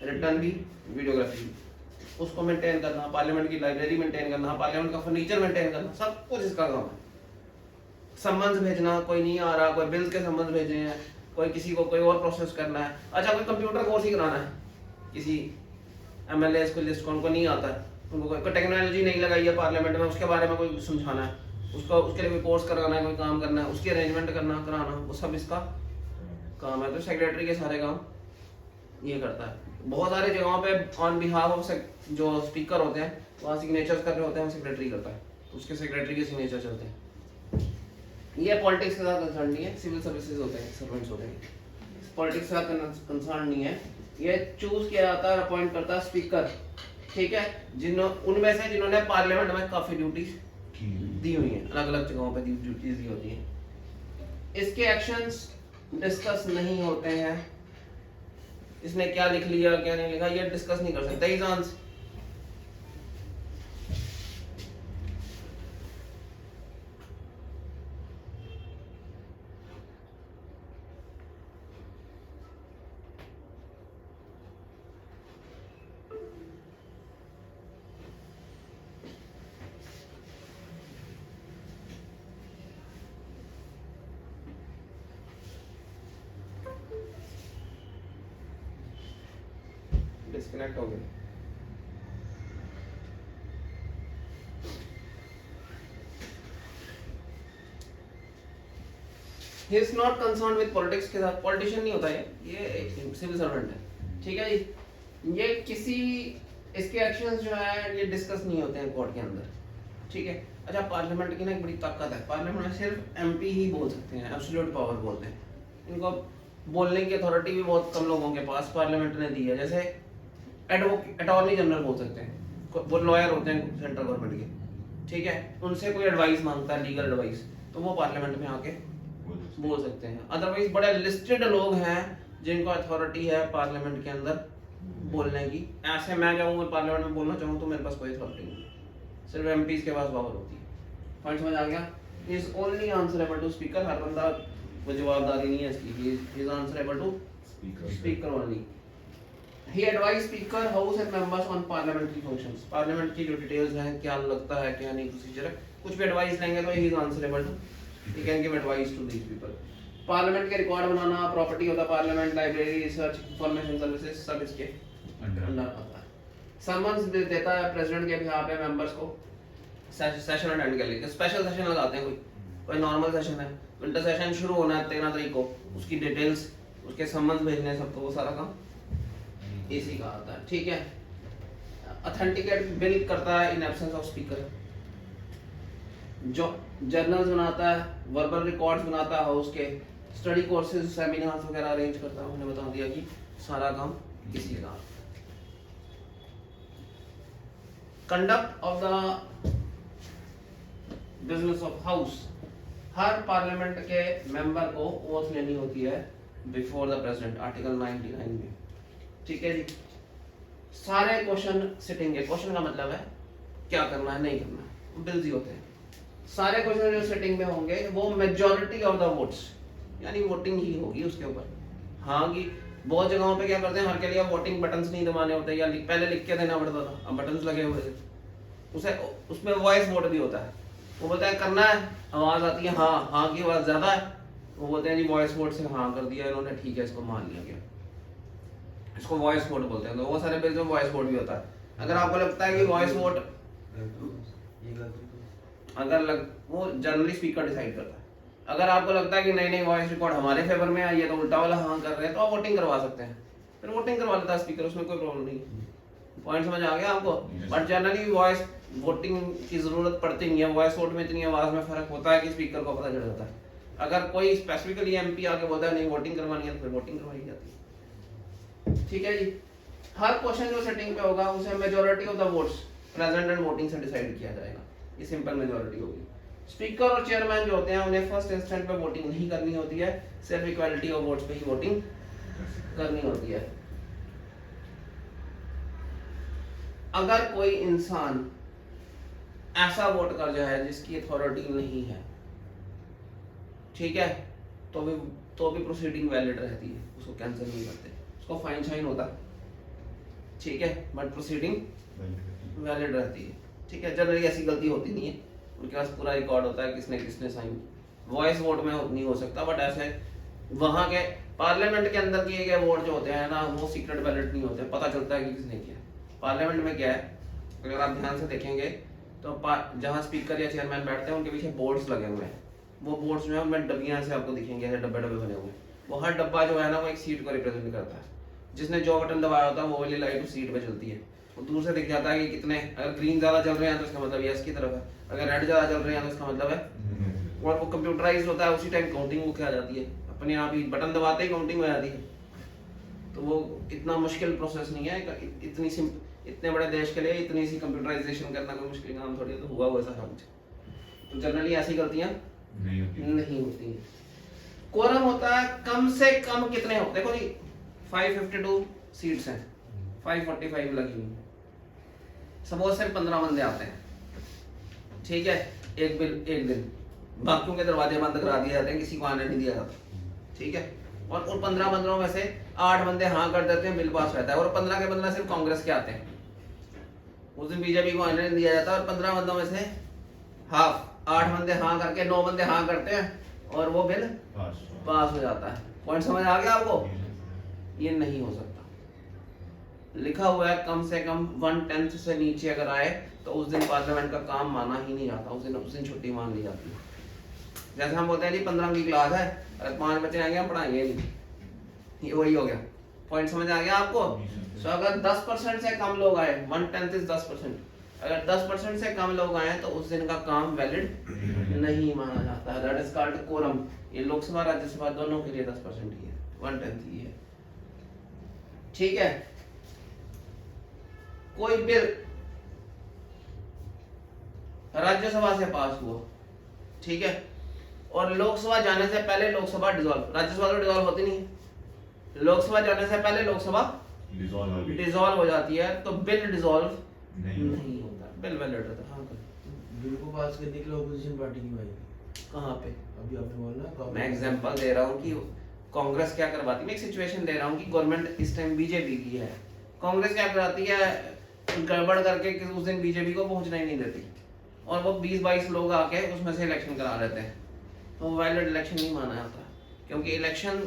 रिटर्न भी, वीडियोग्राफी भी। उसको मेंटेन करना, पार्लियामेंट की लाइब्रेरी मेंटेन करना, पार्लियामेंट का फर्नीचर मेंटेन करना, सब कुछ इसका काम है। सम्मन्स भेजना, कोई नहीं आ रहा, कोई बिल्स के सम्मन्स भेजने हैं, कोई किसी को कोई और प्रोसेस करना है। अच्छा कोई कंप्यूटर कोर्स ही कराना है, किसी एमएलए को लिस्ट को उनको नहीं आता है, उनको कोई टेक्नोलॉजी नहीं लगाई है पार्लियामेंट में, उसके बारे में कोई समझाना है, उसको उसके लिए कोई कोर्स कराना है, कोई काम करना है, उसकी अरेंजमेंट करना कराना, वो सब इसका काम है। तो सेक्रेटरी के सारे काम ये करता है। बहुत सारे जगहों पे ऑन बिहाफ ऑफ जो स्पीकर होते हैं वहाँ सिग्नेचर्स कर रहे होते हैं, वो सेक्रेटरी करता है, तो उसके सेक्रेटरी के सिग्नेचर चलते हैं। ये पॉलिटिक्स के साथ कंसर्न नहीं है, सिविल सर्विसेज होते हैं, सर्वेंट्स होते हैं, पॉलिटिक्स के साथ कंसर्न नहीं है। ये चूज किया जाता है, अपॉइंट करता है स्पीकर, ठीक है, उनमें से जिन्होंने पार्लियामेंट में काफी ड्यूटीज दी हुई हैं, अलग अलग जगहों पे ड्यूटीज दी होती हैं। इसके एक्शंस डिस्कस नहीं होते हैं, इसने क्या लिख लिया क्या नहीं लिखा ये डिस्कस नहीं कर सकते। एग्जाम्स डिस्कनेक्ट हो गए। He is not concerned with politics के साथ, पॉलिटिशियन नहीं होता ये सिविल सर्वेंट है, ठीक है जी। ये किसी इसके एक्शंस जो है ये डिस्कस नहीं होते हैं कोर्ट के अंदर, ठीक है। अच्छा पार्लियामेंट की ना एक बड़ी ताकत है, पार्लियामेंट में सिर्फ एमपी ही बोल सकते हैं, एब्सोल्यूट पावर बोलते हैं। इनको बोलने की अथॉरिटी भी बहुत कम लोगों के पास पार्लियामेंट ने दी है। जैसे अटॉर्नी जनरल बोल सकते हैं, वो लॉयर होते हैं सेंट्रल गवर्नमेंट के, ठीक है, उनसे कोई एडवाइस मांगता है, लीगल एडवाइस, तो वो पार्लियामेंट में आके बोल सकते हैं। अदरवाइज बड़े लिस्टेड लोग हैं जिनको अथॉरिटी है पार्लियामेंट के अंदर बोलने की। ऐसे मैं जाऊंगा पार्लियामेंट में बोलना चाहूँ तो मेरे पास कोई अथॉरिटी नहीं, सिर्फ एमपीज के पास पावर होती है। पॉइंट समझ आ गया? Is only answerable to speaker, हर बंदा वो जवाबदारी नहीं है इसकी, he is answerable to speaker only. He advised Speaker, House and members on parliamentary functions. Parliament की जो डिटेल्स हैं, क्या लगता है क्या नहीं प्रोसीजर है, कुछ भी एडवाइस लेंगे तो he is answerable to, he can give advice to these people. Parliament के रिकॉर्ड बनाना, प्रॉपर्टी होता है parliament, library, research, information services, सब इसके अंडर आता है। समन्स देता है प्रेसिडेंट के बिहाफ पे मेंबर्स को सेशन अटेंड के लिए। स्पेशल सेशन लगाते हैं, कोई नॉर्मल सेशन है, विंटर सेशन शुरू होना है 13 तारीख को, उसकी डिटेल्स, उसके समन्स भेजने सबको, वो सारा काम इसी का आता है, ठीक है। ऑथेंटिकेट बिल करता है इन एब्सेंस ऑफ स्पीकर, जो जर्नल्स बनाता है, वर्बल रिकॉर्ड्स बनाता है हाउस के, स्टडी कोर्सेज सेमिनार्स वगैरह अरेंज करता है। हमने बता दिया कि सारा काम इसी का। Conduct of the business of house, her parliament के मेंबर को ओथ लेनी होती है बिफोर द प्रेसिडेंट, आर्टिकल 99 में, ठीक है जी। सारे क्वेश्चन सिटिंग के, क्वेश्चन का मतलब है क्या करना है नहीं करना है, बिल्स ही होते हैं। सारे क्वेश्चन जो सिटिंग में होंगे वो मेजॉरिटी ऑफ द वोट्स, यानी वोटिंग ही होगी उसके ऊपर। हाँ कि बहुत जगहों पे क्या करते हैं, हर के लिए वोटिंग बटन्स नहीं दबाने होते, या पहले लिख के देना पड़ता था, अब बटन्स लगे हुए थे, उसे उसमें वॉइस वोट भी होता है। वो बोलता है करना है, आवाज आती है हाँ, हाँ की आवाज ज्यादा है, वो बोलते हैं जी वॉइस वोट से हाँ कर दिया इन्होंने, ठीक है इसको मान लिया गया, इसको वॉइस वोट बोलते हैं। तो वो सारे बिल्स में वॉइस वोट भी होता है। अगर आपको लगता है कि वॉइस वोट वो जनरली स्पीकर डिसाइड करता है। अगर आपको लगता है कि नहीं वॉइस रिकॉर्ड हमारे फेवर में आई है तो उल्टा वाला हाँ कर रहे हैं, तो आप वोटिंग करवा सकते हैं, फिर वोटिंग करवा लेता है स्पीकर, उसमें कोई प्रॉब्लम नहीं। पॉइंट समझ आ गया आपको? बट जनरली वॉइस वोटिंग की जरूरत पड़ती नहीं है, वॉइस वोट में इतनी आवाज में फर्क होता है कि स्पीकर को पता चल जाता है। अगर कोई स्पेसिफिकली एमपी आके बोलता है नहीं वोटिंग करवानी है तो फिर वोटिंग करवाई जाती है। ठीक है जी। हर क्वेश्चन जो सेटिंग पे होगा उसे majority of the votes present and voting से डिसाइड किया जाएगा। ये सिंपल मेजॉरिटी होगी। स्पीकर और चेयरमैन जो होते हैं उन्हें फर्स्ट इंस्टेंट पे वोटिंग नहीं करनी होती है, सिर्फ इक्वालिटी ऑफ वोट्स पे ही वोटिंग करनी होती है। अगर कोई इंसान ऐसा वोट कर जाए जिसकी अथॉरिटी नहीं है, ठीक है, तो भी प्रोसीडिंग वैलिड रहती है, उसको कैंसिल नहीं करते, उसको फाइन शाइन होता है, ठीक है, बट प्रोसीडिंग वैलिड रहती है। ठीक है, जनरली ऐसी गलती होती नहीं है, उनके पास पूरा रिकॉर्ड होता है किसने किसने साइन। वॉइस वोट में नहीं हो सकता, बट ऐसे वहां के पार्लियामेंट के अंदर किए गए वोट जो होते हैं ना, वो सीक्रेट बैलेट नहीं होते, पता चलता है कि किसने किया। पार्लियामेंट में क्या है, अगर आप ध्यान से देखेंगे तो जहां स्पीकर या चेयरमैन बैठते हैं उनके पीछे बोर्ड्स लगे हुए हैं। वो बोर्ड्स में उनमें डब्बियां से आपको दिखेंगे, ऐसे डब्बे डब्बे बने हुए हैं। वो हर डब्बा जो है ना वो एक सीट को रिप्रेजेंट करता है। जिसने जो बटन दबाया होता है वो वाली लाइट उस सीट पे जलती है। वो दूर से दिख जाता है कि कितने, अगर ग्रीन ज्यादा चल रहे हैं तो इसका मतलब यस की तरफ है, अगर रेड ज्यादा चल रहे हैं तो इसका मतलब है। और वो कंप्यूटराइज्ड होता है, उसी टाइम काउंटिंग वो क्या जाती है, अपने आप ही बटन दबाते ही काउंटिंग हो जाती है। तो वो इतना मुश्किल प्रोसेस नहीं है, इतने बड़े देश के लिए इतनी सी कंप्यूटराइजेशन करना कोई मुश्किल काम थोड़ी है। तो हुआ वैसा सब कुछ, तो जनरली ऐसी गलतियां नहीं होती हैं। कोरम होता है कम से कम कितने हो, देखो जी 552 सीट्स हैं, 545 लगी हुई, सपोज सिर्फ 15 बंदे आते हैं, ठीक है, एक दिन बाकियों के दरवाजे बंद करा दिए जाते हैं, किसी को आने नहीं दिया जाता, ठीक है। और उन 15 बंदों में से 8 बंदे हाँ कर देते हैं, बिल पास रहता है, और 15 के 15 सिर्फ कांग्रेस के आते हैं। उस दिन बीजेपी को आने नहीं दिया जाता, और 15 बंदों में से हाफ 8 बंदे हाँ करके 9 बंदे हाँ करते हैं और वो बिल पास हो जाता है। पॉइंट समझ आ गया आपको? ये नहीं हो सकता। लिखा हुआ है कम से कम 1/10 से नीचे अगर आए तो उस दिन पार्लियामेंट का काम माना ही नहीं जाता, उस दिन छुट्टी मान ली जाती है। जैसे हम बोलते हैं जी 15 की क्लास है, अगर 5 बच्चे आएंगे हम पढ़ाएंगे नहीं, ये वही हो गया। पॉइंट समझ आ गया आपको? तो अगर 10% से कम लोग आए, 1/10 इज 10%, अगर 10% से कम लोग आए तो उस दिन का काम वैलिड नहीं माना जाता है। That is called quorum. ये लोकसभा राज्यसभा दोनों के लिए 10% ही है, 1/10 ही है, ठीक है। कोई बिल राज्यसभा से पास हुआ, ठीक है, और लोकसभा जाने से पहले लोकसभा डिसॉल्व, राज्यसभा तो डिसॉल्व होती नहीं है, लोकसभा जाने से पहले लोकसभा डिसॉल्व हो जाती है, तो बिल डिसॉल्व नहीं होता, बिल वैलिड रहता है। हाँ, बिल को पास करने के लिए ऑपोजिशन पार्टी की आएगी कहाँ पे? अभी आपने बोला, मैं एग्जांपल दे रहा हूँ कि कांग्रेस क्या करवाती है, मैं एक सिचुएशन दे रहा हूँ कि गवर्नमेंट इस टाइम बीजेपी की है, कांग्रेस क्या करवाती है, गड़बड़ करके कि उस दिन बीजेपी को पहुंचना ही नहीं देती, और वो 20-22 लोग आके उसमें से इलेक्शन करा लेते हैं, तो वैलिड इलेक्शन नहीं माना जाता, क्योंकि इलेक्शन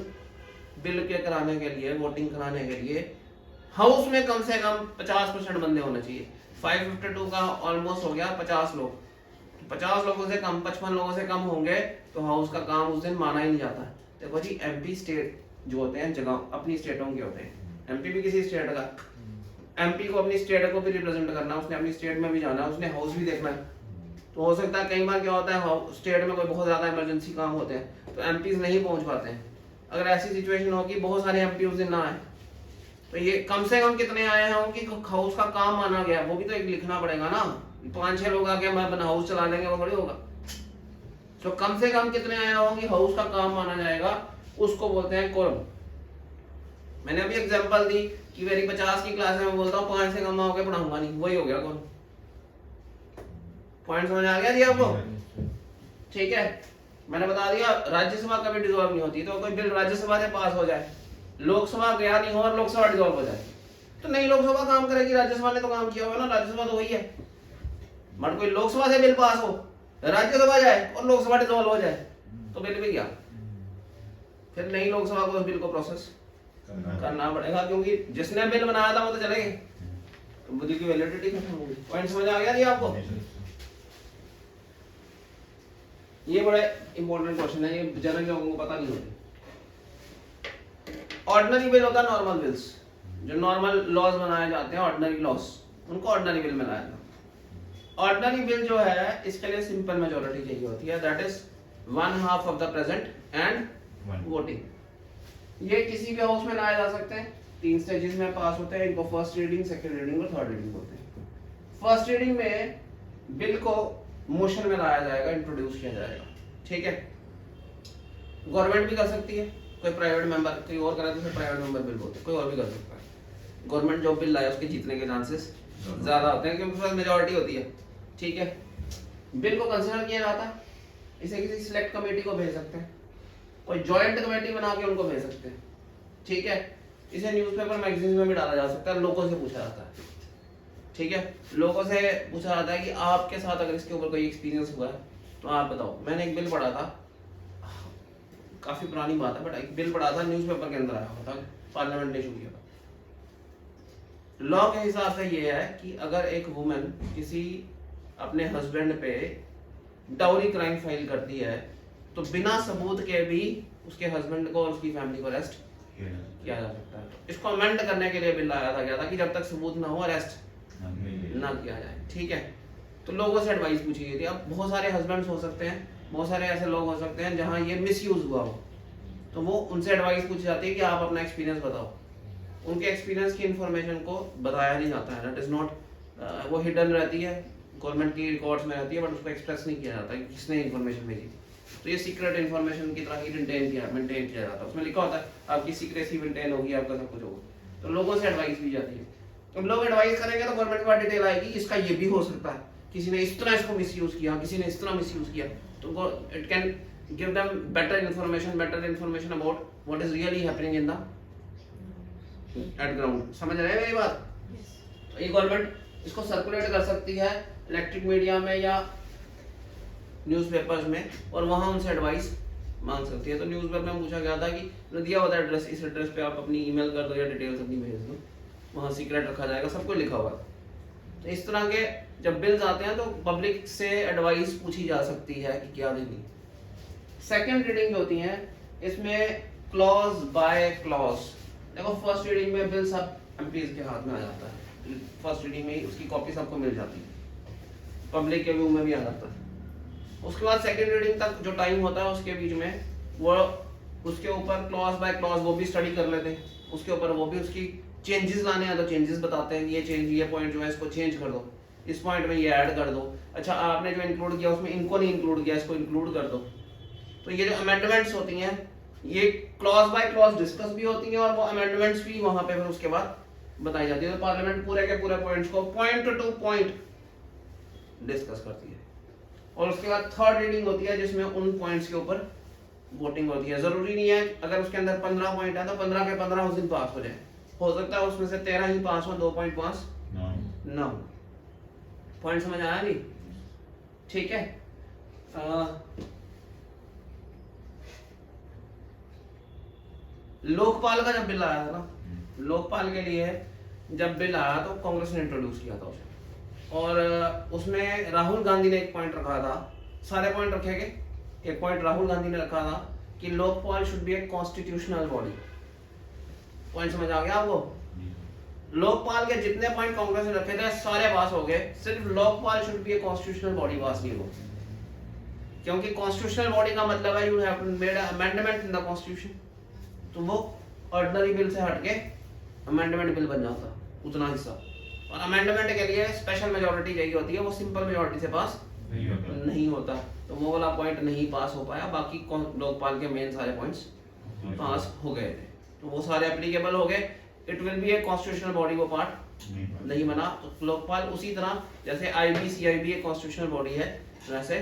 बिल के कराने के लिए, वोटिंग कराने के लिए हाउस में कम से कम 50% बंदे होने चाहिए। 552 का ऑलमोस्ट हो गया 50 लोग, 50 लोगों से कम, 55 लोगों से कम होंगे तो हाउस का काम उस दिन माना ही नहीं जाता। देखो जी, एमपी स्टेट जो होते हैं जगह अपनी स्टेटों के होते हैं, एमपी भी किसी स्टेट का, एमपी को अपनी स्टेट को भी रिप्रेजेंट करना, उसने अपनी स्टेट में भी जाना, उसने हाउस भी देखना है। तो हो सकता है कई बार क्या होता है, स्टेट में कोई बहुत ज्यादा इमरजेंसी काम होते हैं तो एमपीज नहीं पहुंच पाते हैं। अगर ऐसी सिचुएशन हो कि बहुत सारे एमपी उस दिन ना आए, तो ये कम से कम कितने आए हैं कि हाउस का काम माना गया, वो भी तो एक लिखना पड़ेगा ना। 5-6 लोग आके मैं अपना हाउस चला लेंगे, वो थोड़ी होगा। तो कम से कम कितने आए होंगे हाउस का काम माना जाएगा, उसको बोलते हैं कोरम। मैंने अभी एग्जांपल दी कि मेरी 50 की क्लास है, मैं बोलता हूँ 5 से कम ना होकर पढ़ाऊंगा नहीं, वही हो गया कोरम। पॉइंट समझ आ गया जी आपको? ठीक है, मैंने बता दिया राज्यसभा कभी डिसॉल्व नहीं होती। तो कोई बिल राज्यसभा से पास हो जाए, लोकसभा गया नहीं हो और लोकसभा डिसॉल्व हो जाए, तो नई लोकसभा काम करेगी, राज्यसभा ने तो काम किया होगा ना, राज्यसभा तो वही है। बट कोई लोकसभा से बिल पास हो, राज्यसभा जाए और लोकसभा डिसॉल्व हो जाए, तो बिल भी गया, फिर नई लोकसभा को उस बिल को प्रोसेस करना पड़ेगा, क्योंकि जिसने बिल बनाया था वो तो चले गए, तो बिल की वैलिडिटी खत्म हो गई। पॉइंट समझ आ गया जी आपको? ये बड़ा इंपॉर्टेंट क्वेश्चन है, ये जनरल लोगों को पता नहीं होता। ऑर्डिनरी बिल होता है नॉर्मल बिल्स, जो नॉर्मल लॉज बनाए जाते हैं, ऑर्डिनरी लॉज, उनको ऑर्डिनरी बिल में लाया जाता है। ऑर्डिनरी बिल जो है इसके लिए सिंपल मेजॉरिटी चाहिए होती है, that is 1/2 of the present and voting. ये किसी भी हाउस में लाए जा सकते हैं। 3 स्टेजेस में पास होते हैं इनको, फर्स्ट रीडिंग, सेकंड रीडिंग और थर्ड रीडिंग बोलते हैं। फर्स्ट रीडिंग में बिल को मोशन में लाया जाएगा, इंट्रोड्यूस किया जाएगा, ठीक है। गवर्नमेंट भी कर सकती है, कोई प्राइवेट मेंबर, कोई और करा तो प्राइवेट मेंबर बिल बोलते हैं, कोई और भी कर सकता है। गवर्नमेंट जो बिल लाए उसके जीतने के चांसेस ज्यादा होते हैं क्योंकि उसके पास मेजॉरिटी होती है, ठीक है। बिल को कंसिडर किया जाता है, इसे किसी सिलेक्ट कमेटी को भेज सकते हैं, कोई जॉइंट कमेटी बना के उनको भेज सकते हैं, ठीक है। इसे न्यूज़पेपर मैगजीन में भी डाला जा सकता है, लोगों से पूछा जाता है, ठीक है। लोगों से पूछा जाता है कि आपके साथ अगर इसके ऊपर कोई एक्सपीरियंस हुआ है तो आप बताओ। मैंने एक बिल पढ़ा था, काफी पुरानी बात है, बट एक बिल पढ़ा था, न्यूज़पेपर के अंदर आया हुआ था, पार्लियामेंट ने इशू किया था। लॉ के हिसाब से ये है कि अगर एक वुमेन किसी अपने हस्बैंड पे डाउरी क्राइम फाइल करती है तो बिना सबूत के भी उसके हस्बैंड को और उसकी फैमिली को अरेस्ट किया जा सकता है। इसको अमेंड करने के लिए बिल लाया था गया था कि जब तक सबूत ना हो अरेस्ट ना किया जाए, ठीक है। तो लोगों से एडवाइस पूछी गई थी। अब बहुत सारे हस्बैंड्स हो सकते हैं, बहुत सारे ऐसे लोग हो सकते हैं जहां ये मिसयूज हुआ हो, तो वो उनसे एडवाइस पूछी जाती है कि आप अपना एक्सपीरियंस बताओ। उनके एक्सपीरियंस की इंफॉर्मेशन को बताया नहीं जाता है, दैट इज नॉट, वो हिडन रहती है, गवर्नमेंट की रिकॉर्ड्स में रहती है, बट उसको एक्सप्रेस नहीं किया जाता कि किसने इंफॉर्मेशन भेजी थी। तो ये सीक्रेट इंफॉर्मेशन की तरह ही मेंटेन किया जाता है। उसमें लिखा होता है आपकी सीक्रेसी मेंटेन होगी, आपका सब कुछ होगा। तो लोगों से एडवाइस दी जाती है। अब लोग एडवाइस करेंगे तो गवर्नमेंट के पास डिटेल आएगी, इसका ये भी हो सकता है, किसी ने इस तरह इसको मिसयूज किया, किसी ने इस तरह मिसयूज किया, तो it can give them better information about what is really happening in the eight ground. समझ रहे हैं मेरी बात? तो ये गवर्नमेंट इसको सर्कुलेट कर सकती है इलेक्ट्रिक मीडिया में या न्यूज़पेपर्स में, और वहां उनसे एडवाइस मांग सकती है। तो न्यूज़पेपर में पूछा गया था कि दिया हुआ एड्रेस, इस एड्रेस पे आप अपनी ईमेल कर दो या डिटेल्स अपनी भेज दो, वहाँ सीक्रेट रखा जाएगा, सब कुछ लिखा हुआ है। तो इस तरह के जब बिल्स आते हैं तो पब्लिक से एडवाइस पूछी जा सकती है कि क्या देनी। सेकंड रीडिंग जो होती है इसमें क्लॉज बाय क्लॉज, देखो फर्स्ट रीडिंग में बिल सब एमपीज के हाथ में आ जाता है, फर्स्ट रीडिंग में उसकी कॉपी सबको मिल जाती है, पब्लिक के व्यू में भी आ जाता है। उसके बाद सेकंड रीडिंग तक जो टाइम होता है उसके बीच में वो उसके ऊपर क्लॉज बाय क्लॉज वो भी स्टडी कर लेते हैं, उसके ऊपर वो भी उसकी चेंजेस लाने हैं तो चेंजेस बताते हैं, ये चेंज, ये पॉइंट जो है इसको चेंज कर दो, इस पॉइंट में ये ऐड कर दो, अच्छा आपने जो इंक्लूड किया उसमें इनको नहीं इंक्लूड किया, इसको इंक्लूड कर दो। तो ये जो अमेंडमेंट्स होती हैं ये क्लॉज बाय क्लॉज डिस्कस भी होती हैं और वो अमेंडमेंट्स भी वहां पे फिर उसके बाद बताई जाती है। तो पार्लियामेंट पूरे के पूरे पॉइंट्स को पॉइंट टू पॉइंट डिस्कस करती है। और उसके बाद थर्ड रीडिंग होती है जिसमें उन पॉइंट्स के ऊपर वोटिंग होती है। जरूरी नहीं है अगर उसके अंदर 15 पॉइंट है तो 15 के 15 उस दिन पास हो जाए, हो सकता है उसमें से 13 ही पास हो, 2 पॉइंट पास ना हो। पॉइंट समझ आया नहीं? ठीक है। लोकपाल का जब बिल आया था ना, लोकपाल के लिए जब बिल आया तो कांग्रेस ने इंट्रोड्यूस किया था उसे, और उसमें राहुल गांधी ने एक पॉइंट रखा था, सारे पॉइंट रखे गए, एक पॉइंट राहुल गांधी ने रखा था कि Lokpal should be a constitutional body. Point समझ आ गया आपको? लोकपाल के जितने पॉइंट कांग्रेस ने रखे थे सारे पास हो गए, सिर्फ Lokpal should be a constitutional body पास नहीं हुआ, क्योंकि कॉन्स्टिट्यूशनल बॉडी का मतलब है you have to made amendment in the constitution, तो वो ऑर्डिनरी बिल से हटके अमेंडमेंट बिल बन जाता उतना हिस्सा। और अमेंडमेंट के लिए स्पेशल मेजॉरिटी चाहिए होती है, वो सिंपल मेजॉरिटी से पास नहीं होता, तो वो वाला पॉइंट नहीं पास हो पाया। बाकी लोकपाल के मेन सारे पॉइंट्स पास हो गए थे, तो वो सारे एप्लीकेबल हो गए। It will be a constitutional body, वो पार्ट नहीं बना। तो लोकपाल उसी तरह जैसे आईबी सीआईबी एक कॉन्स्टिट्यूशनल बॉडी है वैसे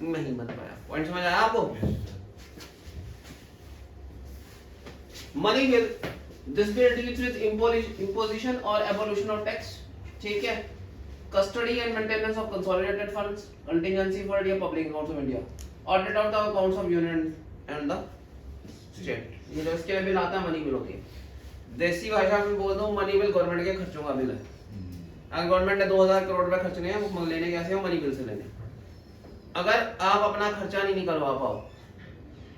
नहीं बन पाया। पॉइंट समझ आया आपको? Money bill, this bill deals with imposition और abolition of tax, ठीक है। Custody and maintenance of consolidated funds, contingency for the public accounts of India, audit of the accounts of union and the state, ये जो इसके bill आता है money bill होती है। देसी भाषा में बोल दो मनी बिल गवर्नमेंट के खर्चों का बिल है। अगर गवर्नमेंट ने 2000 करोड़ रुपए खर्चने हैं वो लेने कैसे हो? मनी बिल से लेने। अगर आप अपना खर्चा नहीं निकलवा पाओ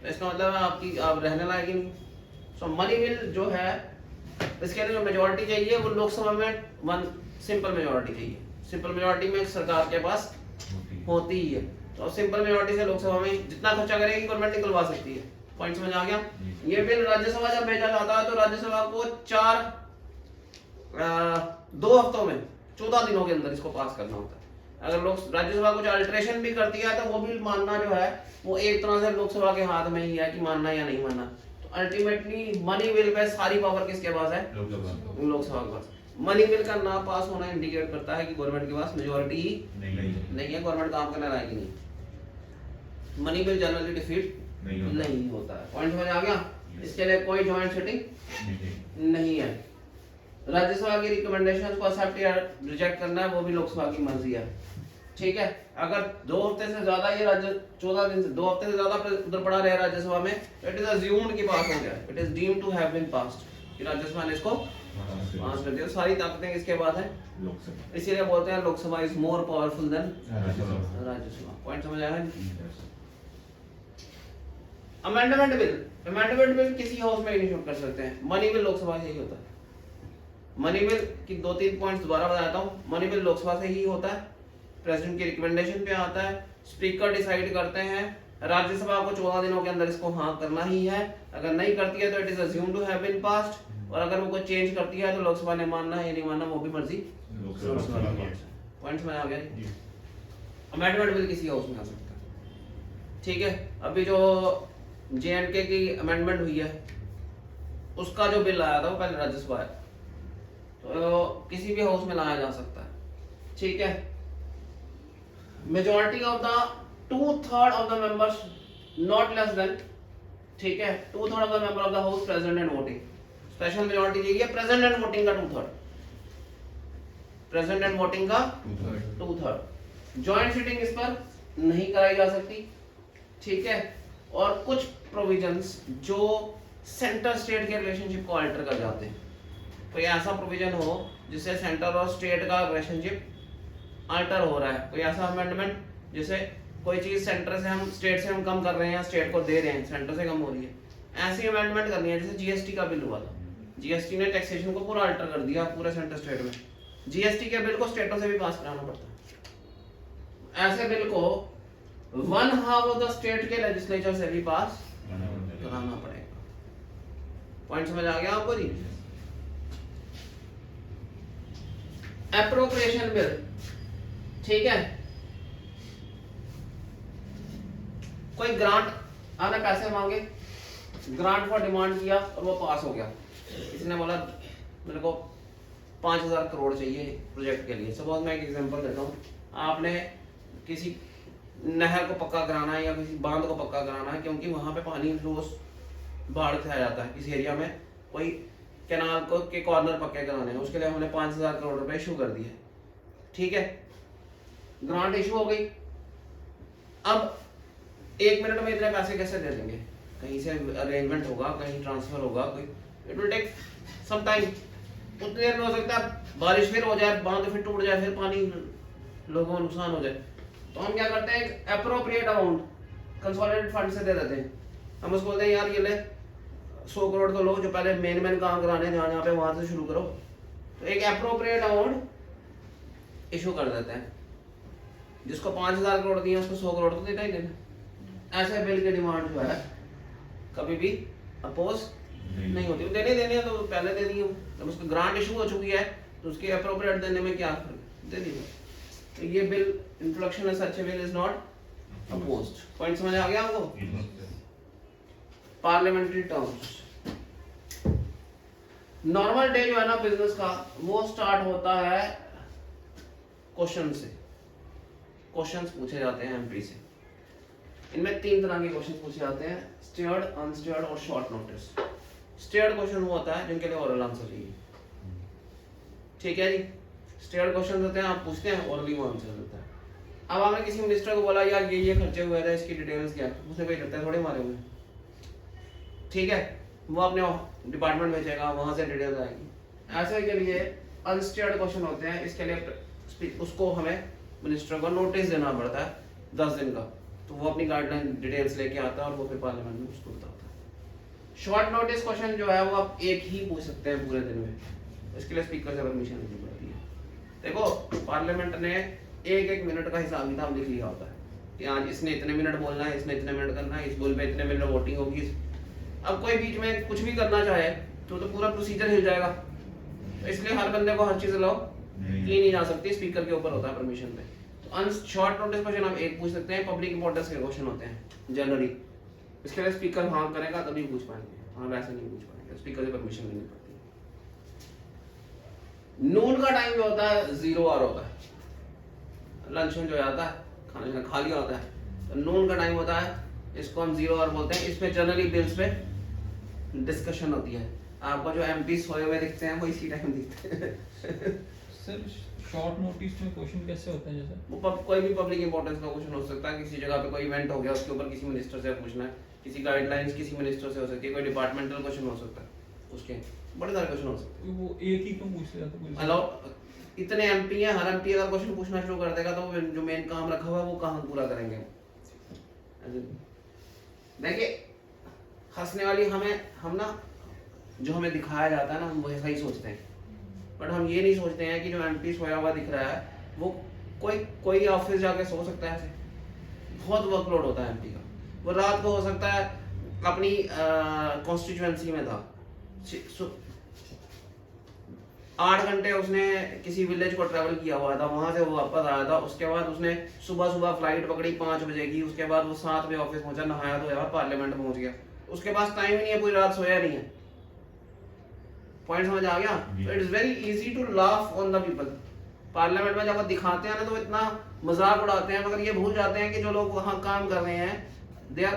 तो इसका मतलब है आपकी आप रहने लायक ही नहीं। सो मनी बिल जो है इसके लिए जो मेजॉरिटी चाहिए वो लोकसभा में 1 सिंपल मेजॉरिटी चाहिए। सिंपल मेजॉरिटी में सरकार के पास होती ही है, तो सिंपल मेजोरिटी से लोकसभा में जितना खर्चा करेगी गवर्नमेंट निकलवा सकती है। पॉइंट समझ आ गया। ये बिल राज्यसभा जब भेजा जाता है तो राज्यसभा को 2 हफ्तों में 14 दिनों के अंदर इसको पास करना होता है। अगर लोग राज्यसभा कुछ अल्टरेशन भी करती है तो वो बिल मानना जो है वो एक तरह से लोकसभा के हाथ में ही है कि मानना या नहीं मानना। तो अल्टीमेटली मनी बिल पे सारी पावर किसके पास है? लोकसभा के पास। मनी बिल का ना पास होना इंडिकेट करता है कि गवर्नमेंट के पास मेजोरिटी नहीं है, गवर्नमेंट काम करने लायक नहीं। मनी बिल जनरली डिफीट नहीं होता है। पॉइंट समझ आ गया। इसके लिए कोई जॉइंट सिटिंग नहीं है। राज्यसभा की रिकमेंडेशन को एक्सेप्ट या रिजेक्ट करना है वो भी लोकसभा की मर्जी है। ठीक है, अगर 2 हफ्ते से ज्यादा ये राज्य 14 दिन से 2 हफ्ते से ज्यादा उधर पड़ा रहे राज्यसभा में, इट इज अज्यूम्ड कि पास हो गया, it is deemed to have been passed, कि राज्यसभा ने इसको पास कर दिया। सारी ताकतें किसके पास है? लोकसभा। इसीलिए बोलते हैं Lok Sabha is more powerful than Rajya Sabha. Point समझ आया? अमेंडमेंट बिल किसी हाउस में इनिशिएट कर सकते हैं। मनी बिल लोकसभा से ही होता है। मनी बिल की 2-3 पॉइंट्स दोबारा बताता हूँ। मनी बिल लोकसभा से ही होता है, प्रेसिडेंट की रिकमेंडेशन पे आता है, स्पीकर डिसाइड करते हैं, राज्यसभा को 14 दिनों के अंदर इसको हाँ करना ही है। अगर नहीं करती है तो it is assumed to have been passed, और अगर वो कोई चेंज करती है तो लोकसभा ने मानना है या नहीं मानना वो भी मर्जी लोकसभा की। पॉइंट्स में आ गया। अमेंडमेंट बिल किसी हाउस में आ सकता है। ठीक है, अभी जो JNK की अमेंडमेंट हुई है उसका जो बिल आया था वो पहले राज्यसभा है, तो किसी भी हाउस में लाया जा सकता है। ठीक है, majority of the 2/3 of the members not less than, ठीक है, 2/3 of the member of the house present and voting. Special majority चाहिए प्रेजेंट एंड वोटिंग का 2/3, प्रेजेंट एंड वोटिंग का 2/3। जॉइंट सीटिंग इस पर नहीं कराई जा सकती। ठीक है, और कुछ प्रोविजंस जो सेंटर स्टेट के रिलेशनशिप को अल्टर कर जाते हैं, कोई ऐसा प्रोविजन हो जिससे सेंटर और स्टेट का रिलेशनशिप अल्टर हो रहा है, कोई ऐसा अमेंडमेंट जिसे कोई चीज सेंटर से हम स्टेट से हम कम कर रहे हैं, स्टेट को दे रहे हैं, सेंटर से कम हो रही है, ऐसी अमेंडमेंट करनी है। जैसे GST का बिल हुआ था, GST ने टैक्सेशन को पूरा अल्टर कर दिया पूरे सेंटर स्टेट में। GST के बिल को स्टेटों से भी पास कराना पड़ता है। ऐसे बिल को 1/2 ऑफ द स्टेट के लेजिस्लेचर से भी पास कराना पड़ेगा। पॉइंट समझ आ गया आपको जी? एप्रोप्रिएशन बिल, ठीक है, कोई ग्रांट आने पैसे मांगे, ग्रांट फॉर डिमांड किया और वो पास हो गया। किसी ने बोला मेरे को 5,000 करोड़ चाहिए प्रोजेक्ट के लिए। सपोज मैं एक एग्जांपल देता हूँ, आपने किसी नहर को पक्का कराना है या किसी बांध को पक्का कराना है, क्योंकि वहां पे पानी रोज बाढ़ से आ जाता है। किसी एरिया में कोई कैनाल को के कॉर्नर पक्के कराने हैं, उसके लिए हमने 5,000 करोड़ रुपए इशू कर दिए। ठीक है, ग्रांट इशू हो गई। अब 1 मिनट में इतने पैसे कैसे दे देंगे? कहीं से अरेंजमेंट होगा, कहीं ट्रांसफर होगा, कोई it will take some time. उतनी देर में हो सकता है बारिश फिर हो जाए, बांध फिर टूट जाए, फिर पानी लोगों को नुकसान हो जाए। तो हम क्या करते हैं, एप्रोप्रिएट अमाउंट कंसोलिडेटेड फंड से दे देते हैं। हम उसको बोलते हैं यार ये ले 100 करोड़ तो लो, जो पहले मेन काम कराने जहाँ पे वहां से शुरू करो। तो एक एप्रोप्रिएट अमाउंट इशू कर देते हैं। जिसको 5,000 करोड़ दिए उसको 100 करोड़ तो देना ही देना। ऐसे बिल की डिमांड जो है कभी भी अपोज नहीं होती। देने है तो पहले दे दिए। जब उसको ग्रांट इशू हो चुकी है तो उसके अप्रोप्रिएट देने में क्या दे दिए। तो ये bill introduction such bill is not opposed. Point समझ आ गया आपको? पार्लियामेंट्री टर्म्स, नॉर्मल डे जो है ना बिजनेस का, वो स्टार्ट होता है क्वेश्चन से। क्वेश्चंस पूछे जाते हैं एमपी से। इनमें 3 तरह के क्वेश्चन पूछे जाते हैं, स्टेयर्ड, अनस्टेयर्ड और शॉर्ट नोटिस। स्टेयर्ड क्वेश्चन वो होता है जिनके लिए ओरल आंसर चाहिए। ठीक है जी, स्टेयर्ड क्वेश्चन होते हैं, आप पूछते हैं ओरली वो आंसर देता है। अब आपने किसी मिनिस्टर को बोला यार ये खर्चे हुए थे, इसकी डिटेल्स क्या है, उसने कोई करता है थोड़े मारे हुए। ठीक है, वो अपने डिपार्टमेंट भेजेगा, वहां से डिटेल्स आएगी। ऐसे के लिए अनस्टेयर्ड क्वेश्चन होते हैं, इसके लिए उसको हमें मिनिस्टर को नोटिस देना पड़ता है 10 दिन का। तो वो अपनी गाइडलाइन डिटेल्स लेके आता है और वो फिर पार्लियामेंट में उसको बताता है। शॉर्ट नोटिस क्वेश्चन जो है वो आप एक ही पूछ सकते हैं पूरे दिन में, इसके लिए स्पीकर से परमिशन लेनी पड़ती है। देखो पार्लियामेंट ने 1-1 मिनट का हिसाब किताब लिख लिया होता है। कि आज इसने इतने मिनट बोलना है, इसने इतने मिनट करना है, इस बोल पे इतने मिनट वोटिंग होगी। अब कोई बीच में कुछ भी करना चाहे तो पूरा प्रोसीजर हिल जाएगा। तो इसलिए हर बंदे को हर चीज़ अलाउ की नहीं जा सकती, स्पीकर के ऊपर होता है परमिशन पे। तो शॉर्ट नोटिस क्वेश्चन हम एक पूछ सकते हैं, पब्लिक इंपॉर्टेंस के क्वेश्चन होते हैं जनरली, इसके लिए स्पीकर हाँ करेगा तभी पूछ पाएंगे, हाँ वैसे नहीं पूछ पाएंगे, स्पीकर से परमिशन लेनी पड़ती है। नून का टाइम जो होता है 0 आवर होता है, लंच में जो आता है खाना खा लिया होता है, तो नून का टाइम होता है, इसको हम 0 आवर बोलते हैं। इसमें जनरली बिल्स पे डिस्कशन होती है। आपको जो एमपी सोए हुए दिखते हैं वो इसी टाइम दिखते हैं। सर शॉर्ट नोटिस में क्वेश्चन कैसे होते हैं? जैसे वो कोई भी पब्लिक इंपॉर्टेंस का क्वेश्चन हो सकता है, किसी जगह पे कोई इवेंट हो गया उसके ऊपर किसी मिनिस्टर से पूछना है, किसी गाइडलाइंस किसी मिनिस्टर से हो सकती है, कोई डिपार्टमेंटल क्वेश्चन हो सकता है, उसके बड़े सारे क्वेश्चन हो सकते हैं। वो एक ही क्यों पूछ रहा था? अलाउ इतने एमपी हैं, हर एमपी अगर क्वेश्चन पूछना शुरू कर देगा तो जो मेन काम रखा हुआ है वो कहाँ पूरा करेंगे? देखिए हंसने वाली हम ना जो हमें दिखाया जाता है ना हम वैसा ही सोचते हैं, बट हम ये नहीं सोचते हैं कि जो एमपी सोया हुआ दिख रहा है वो कोई ऑफिस जाके सो सकता है ऐसे। बहुत वर्कलोड होता है एमपी का। वो रात को हो सकता है अपनी कॉन्स्टिट्यूएंसी में था, 8 घंटे उसने किसी विलेज को ट्रैवल किया हुआ था, वहां से वो वापस आया था, उसके बाद उसने सुबह फ्लाइट पकड़ी 5 बजे की, उसके बाद वो 7 बजे ऑफिस पहुंचा, नहाया धोया पार्लियामेंट पहुंच गया, उसके पास टाइम ही नहीं है, पूरी रात सोया नहीं है। पॉइंट समझ आ गया? तो it is very easy to laugh on the people. Parliament में जब वो दिखाते हैं ना तो इतना मजाक उड़ाते हैं, मगर ये भूल जाते हैं कि जो लोग वहां काम कर रहे हैं दे आर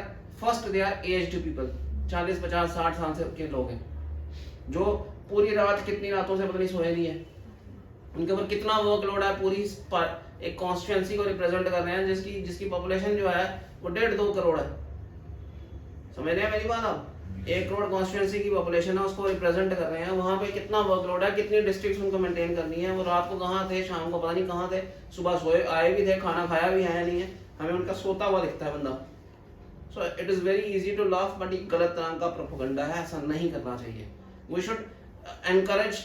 एज्ड पीपल, 40 50 60 साल से के लोग हैं जो पूरी रात कितनी रातों से पता नहीं सोए नहीं है, उनके ऊपर कितना वर्कलोड है, पूरी एक कॉन्स्टिट्यूएंसी को रिप्रेजेंट कर रहे हैं जिसकी पॉपुलेशन जो है वो 1.5-2 करोड़ है। समझ रहे हैं मेरी बात आप? 1 करोड़ कॉन्स्टिट्यूएंसी की पॉपुलेशन है, उसको रिप्रेजेंट कर रहे हैं, वहां पे कितना वर्कलोड है, कितनी डिस्ट्रिक्ट्स उनको मेंटेन करनी है, वो रात को कहाँ थे, शाम को पता नहीं कहाँ थे, सुबह सोए आए भी थे, खाना खाया भी है नहीं है, हमें उनका सोता हुआ दिखता है बंदा। So it is very easy to laugh, but ये गलत तरह का प्रोपेगेंडा है, ऐसा नहीं करना चाहिए। वी शुड एनकरेज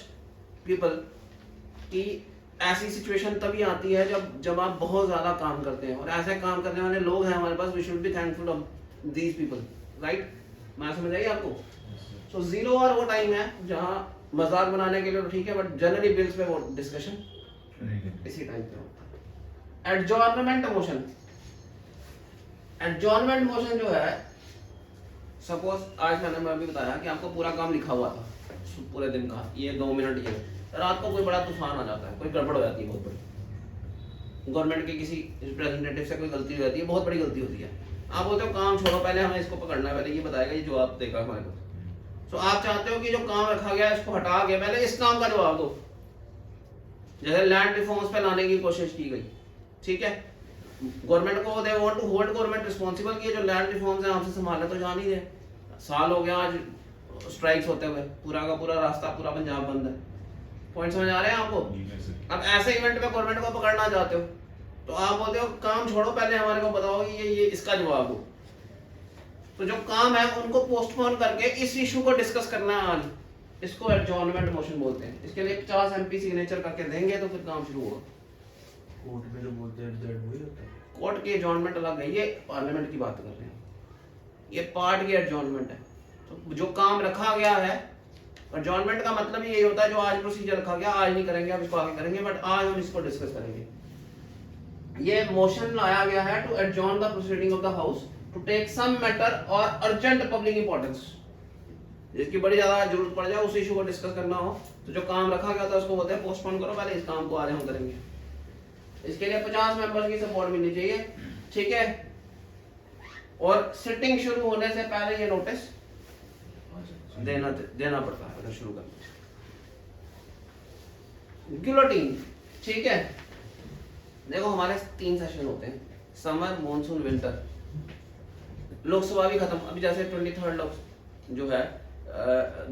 पीपल कि ऐसी सिचुएशन तभी आती है जब आप बहुत ज्यादा काम करते हैं, और ऐसे काम करने वाले लोग हैं हमारे पास, we should be thankful of these people, right? मैं समझ आई आपको? सो 0 आवर वो टाइम है जहां मजाक बनाने के लिए तो ठीक है, बट जनरली बिल्स पे वो डिस्कशन इसी टाइम पे होता है। एडजॉर्नमेंट मोशन, एडजॉर्नमेंट मोशन जो है, सपोज आज मैंने अभी बताया कि आपको पूरा काम लिखा हुआ था पूरे दिन का, ये 2 मिनट ये, रात को कोई बड़ा तूफान आ जाता है, कोई गड़बड़ हो जाती है बहुत बड़ी, गवर्नमेंट के किसी रिप्रेजेंटेटिव से कोई गलती हो जाती है, बहुत बड़ी गलती होती है, आप बोलते हो काम छोड़ो, पहले हमें इसको पकड़ना है, पहले ये बताएगा ये जवाब देगा हमारे को। तो आप चाहते हो कि जो काम रखा गया है इसको हटा के पहले इस काम का जवाब दो। जैसे लैंड रिफॉर्म्स पे लाने की कोशिश की गई, ठीक है, गवर्नमेंट को they want to hold government responsible कि जो लैंड रिफॉर्म्स है आपसे संभालना तो जान ही दे, साल हो गया आज स्ट्राइक्स होते हुए, पूरा का पूरा रास्ता पूरा पंजाब बंद है। पॉइंट समझ आ रहे हैं आपको? अब ऐसे इवेंट पे गवर्नमेंट को पकड़ना चाहते हो तो आप बोलते हो काम छोड़ो, पहले हमारे को बताओ कि ये इसका जवाब दो। तो जो काम है उनको पोस्टपोन करके इस इशू को डिस्कस करना है आज, इसको एडजॉर्नमेंट मोशन बोलते हैं। इसके लिए 50 एमपी सिग्नेचर करके देंगे तो फिर काम शुरू होगा। कोर्ट में जो बोलते हैं एडजर्न वही होता है। कोर्ट की एडजॉर्नमेंट अलग है, ये पार्लियामेंट की बात कर रहे हैं, ये पार्ट की एडजॉर्नमेंट है। तो जो काम रखा गया है, एडजॉर्नमेंट का मतलब यही होता है जो आज प्रोसीजर रखा गया आज नहीं करेंगे, अब इसको आगे करेंगे, बट आज हम इसको डिस्कस करेंगे। ये मोशन लाया गया है to adjourn the proceeding of the house to take some matter और अर्जेंट पब्लिक इंपॉर्टेंस, जिसकी बड़ी ज्यादा जरूरत पड़ जाए, उस इशू को डिस्कस करना हो, तो जो काम रखा गया था उसको बोलते हैं पोस्टपोन करो, पहले इस काम को आज हम करेंगे। इसके लिए 50 मेंबर्स की सपोर्ट मिलनी चाहिए, ठीक है, और सिटिंग शुरू होने से पहले ये नोटिस देना पड़ता है अगर शुरू करना। गिलोटिन, ठीक है, देखो हमारे 3 सेशन होते हैं, समर, मॉनसून, विंटर। लोकसभा भी खत्म, अभी जैसे 23 लोक जो है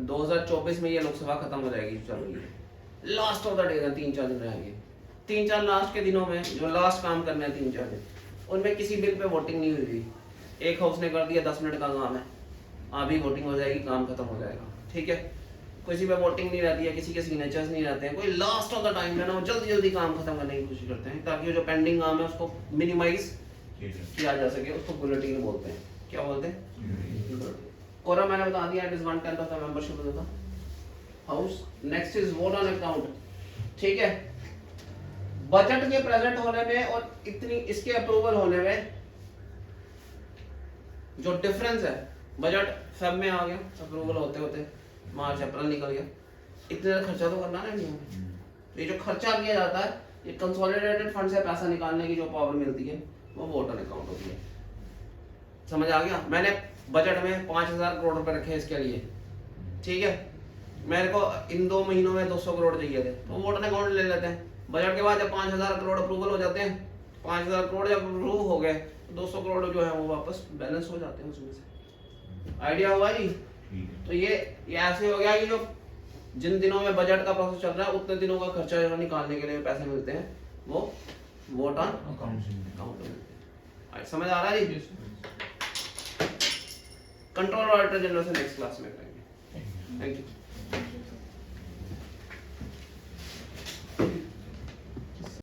2024 में ये लोकसभा खत्म हो जाएगी, चल रही है, लास्ट ऑफ द डे 3-4 दिन रहेंगे। 3-4 लास्ट के दिनों में जो लास्ट काम करना है 3-4 दिन, उनमें किसी बिल पे वोटिंग नहीं हुई थी, एक हाउस ने कर दिया 10 मिनट का काम है, अभी वोटिंग हो जाएगी, काम खत्म हो जाएगा, ठीक है, किसी पे वोटिंग नहीं रहती है, किसी के सिग्नेचर्स नहीं रहते हैं, कोई लास्ट ऑफ द टाइम है ना वो जल्दी जल्दी काम खत्म करने की कोशिश करते हैं ताकि जो पेंडिंग काम है उसको मिनिमाइज ठीक है किया जा सके उसको बुलेटिन बोलते हैं। क्या बोलते हैं? कोरा मैंने बता दिया, it is 1/10 of the membership of the house. Next is vote on account. ठीक है, बजट के प्रेजेंट होने में और इतनी इसके अप्रूवल होने में जो डिफरेंस है, बजट सब में आ गया, अप्रूवल होते होते मार्च अप्रैल निकल गया, इतने ज्यादा खर्चा तो करना नहीं है। तो ये जो खर्चा किया जाता है, ये कंसोलिडेटेड फंड से पैसा निकालने की जो पावर मिलती है वो वोट ऑन अकाउंट होती है। समझ आ गया? मैंने बजट में 5,000 करोड़ रुपए रखे इसके लिए, ठीक है, मेरे को इन 2 महीनों में 200 करोड़ चाहिए थे, तो वोट ऑन अकाउंट ले लेते हैं। बजट के बाद जब 5,000 करोड़ अप्रूवल हो जाते हैं, 5,000 करोड़ जब अप्रूव हो गए, 200 करोड़ जो है वो वापस बैलेंस हो जाते हैं उसमें से। आइडिया हुआ जी? ठीक है तो ये ऐसे हो गया कि जो जिन दिनों में बजट का प्रोसेस चल रहा है उतने दिनों का खर्चा जो निकालने के लिए पैसे मिलते हैं वो वोट ऑन अकाउंट से अकाउंट मिलते हैं। समझ आ रहा है जी? Yes, sir. Control auditor general से नेक्स्ट क्लास में करेंगे। Thank you.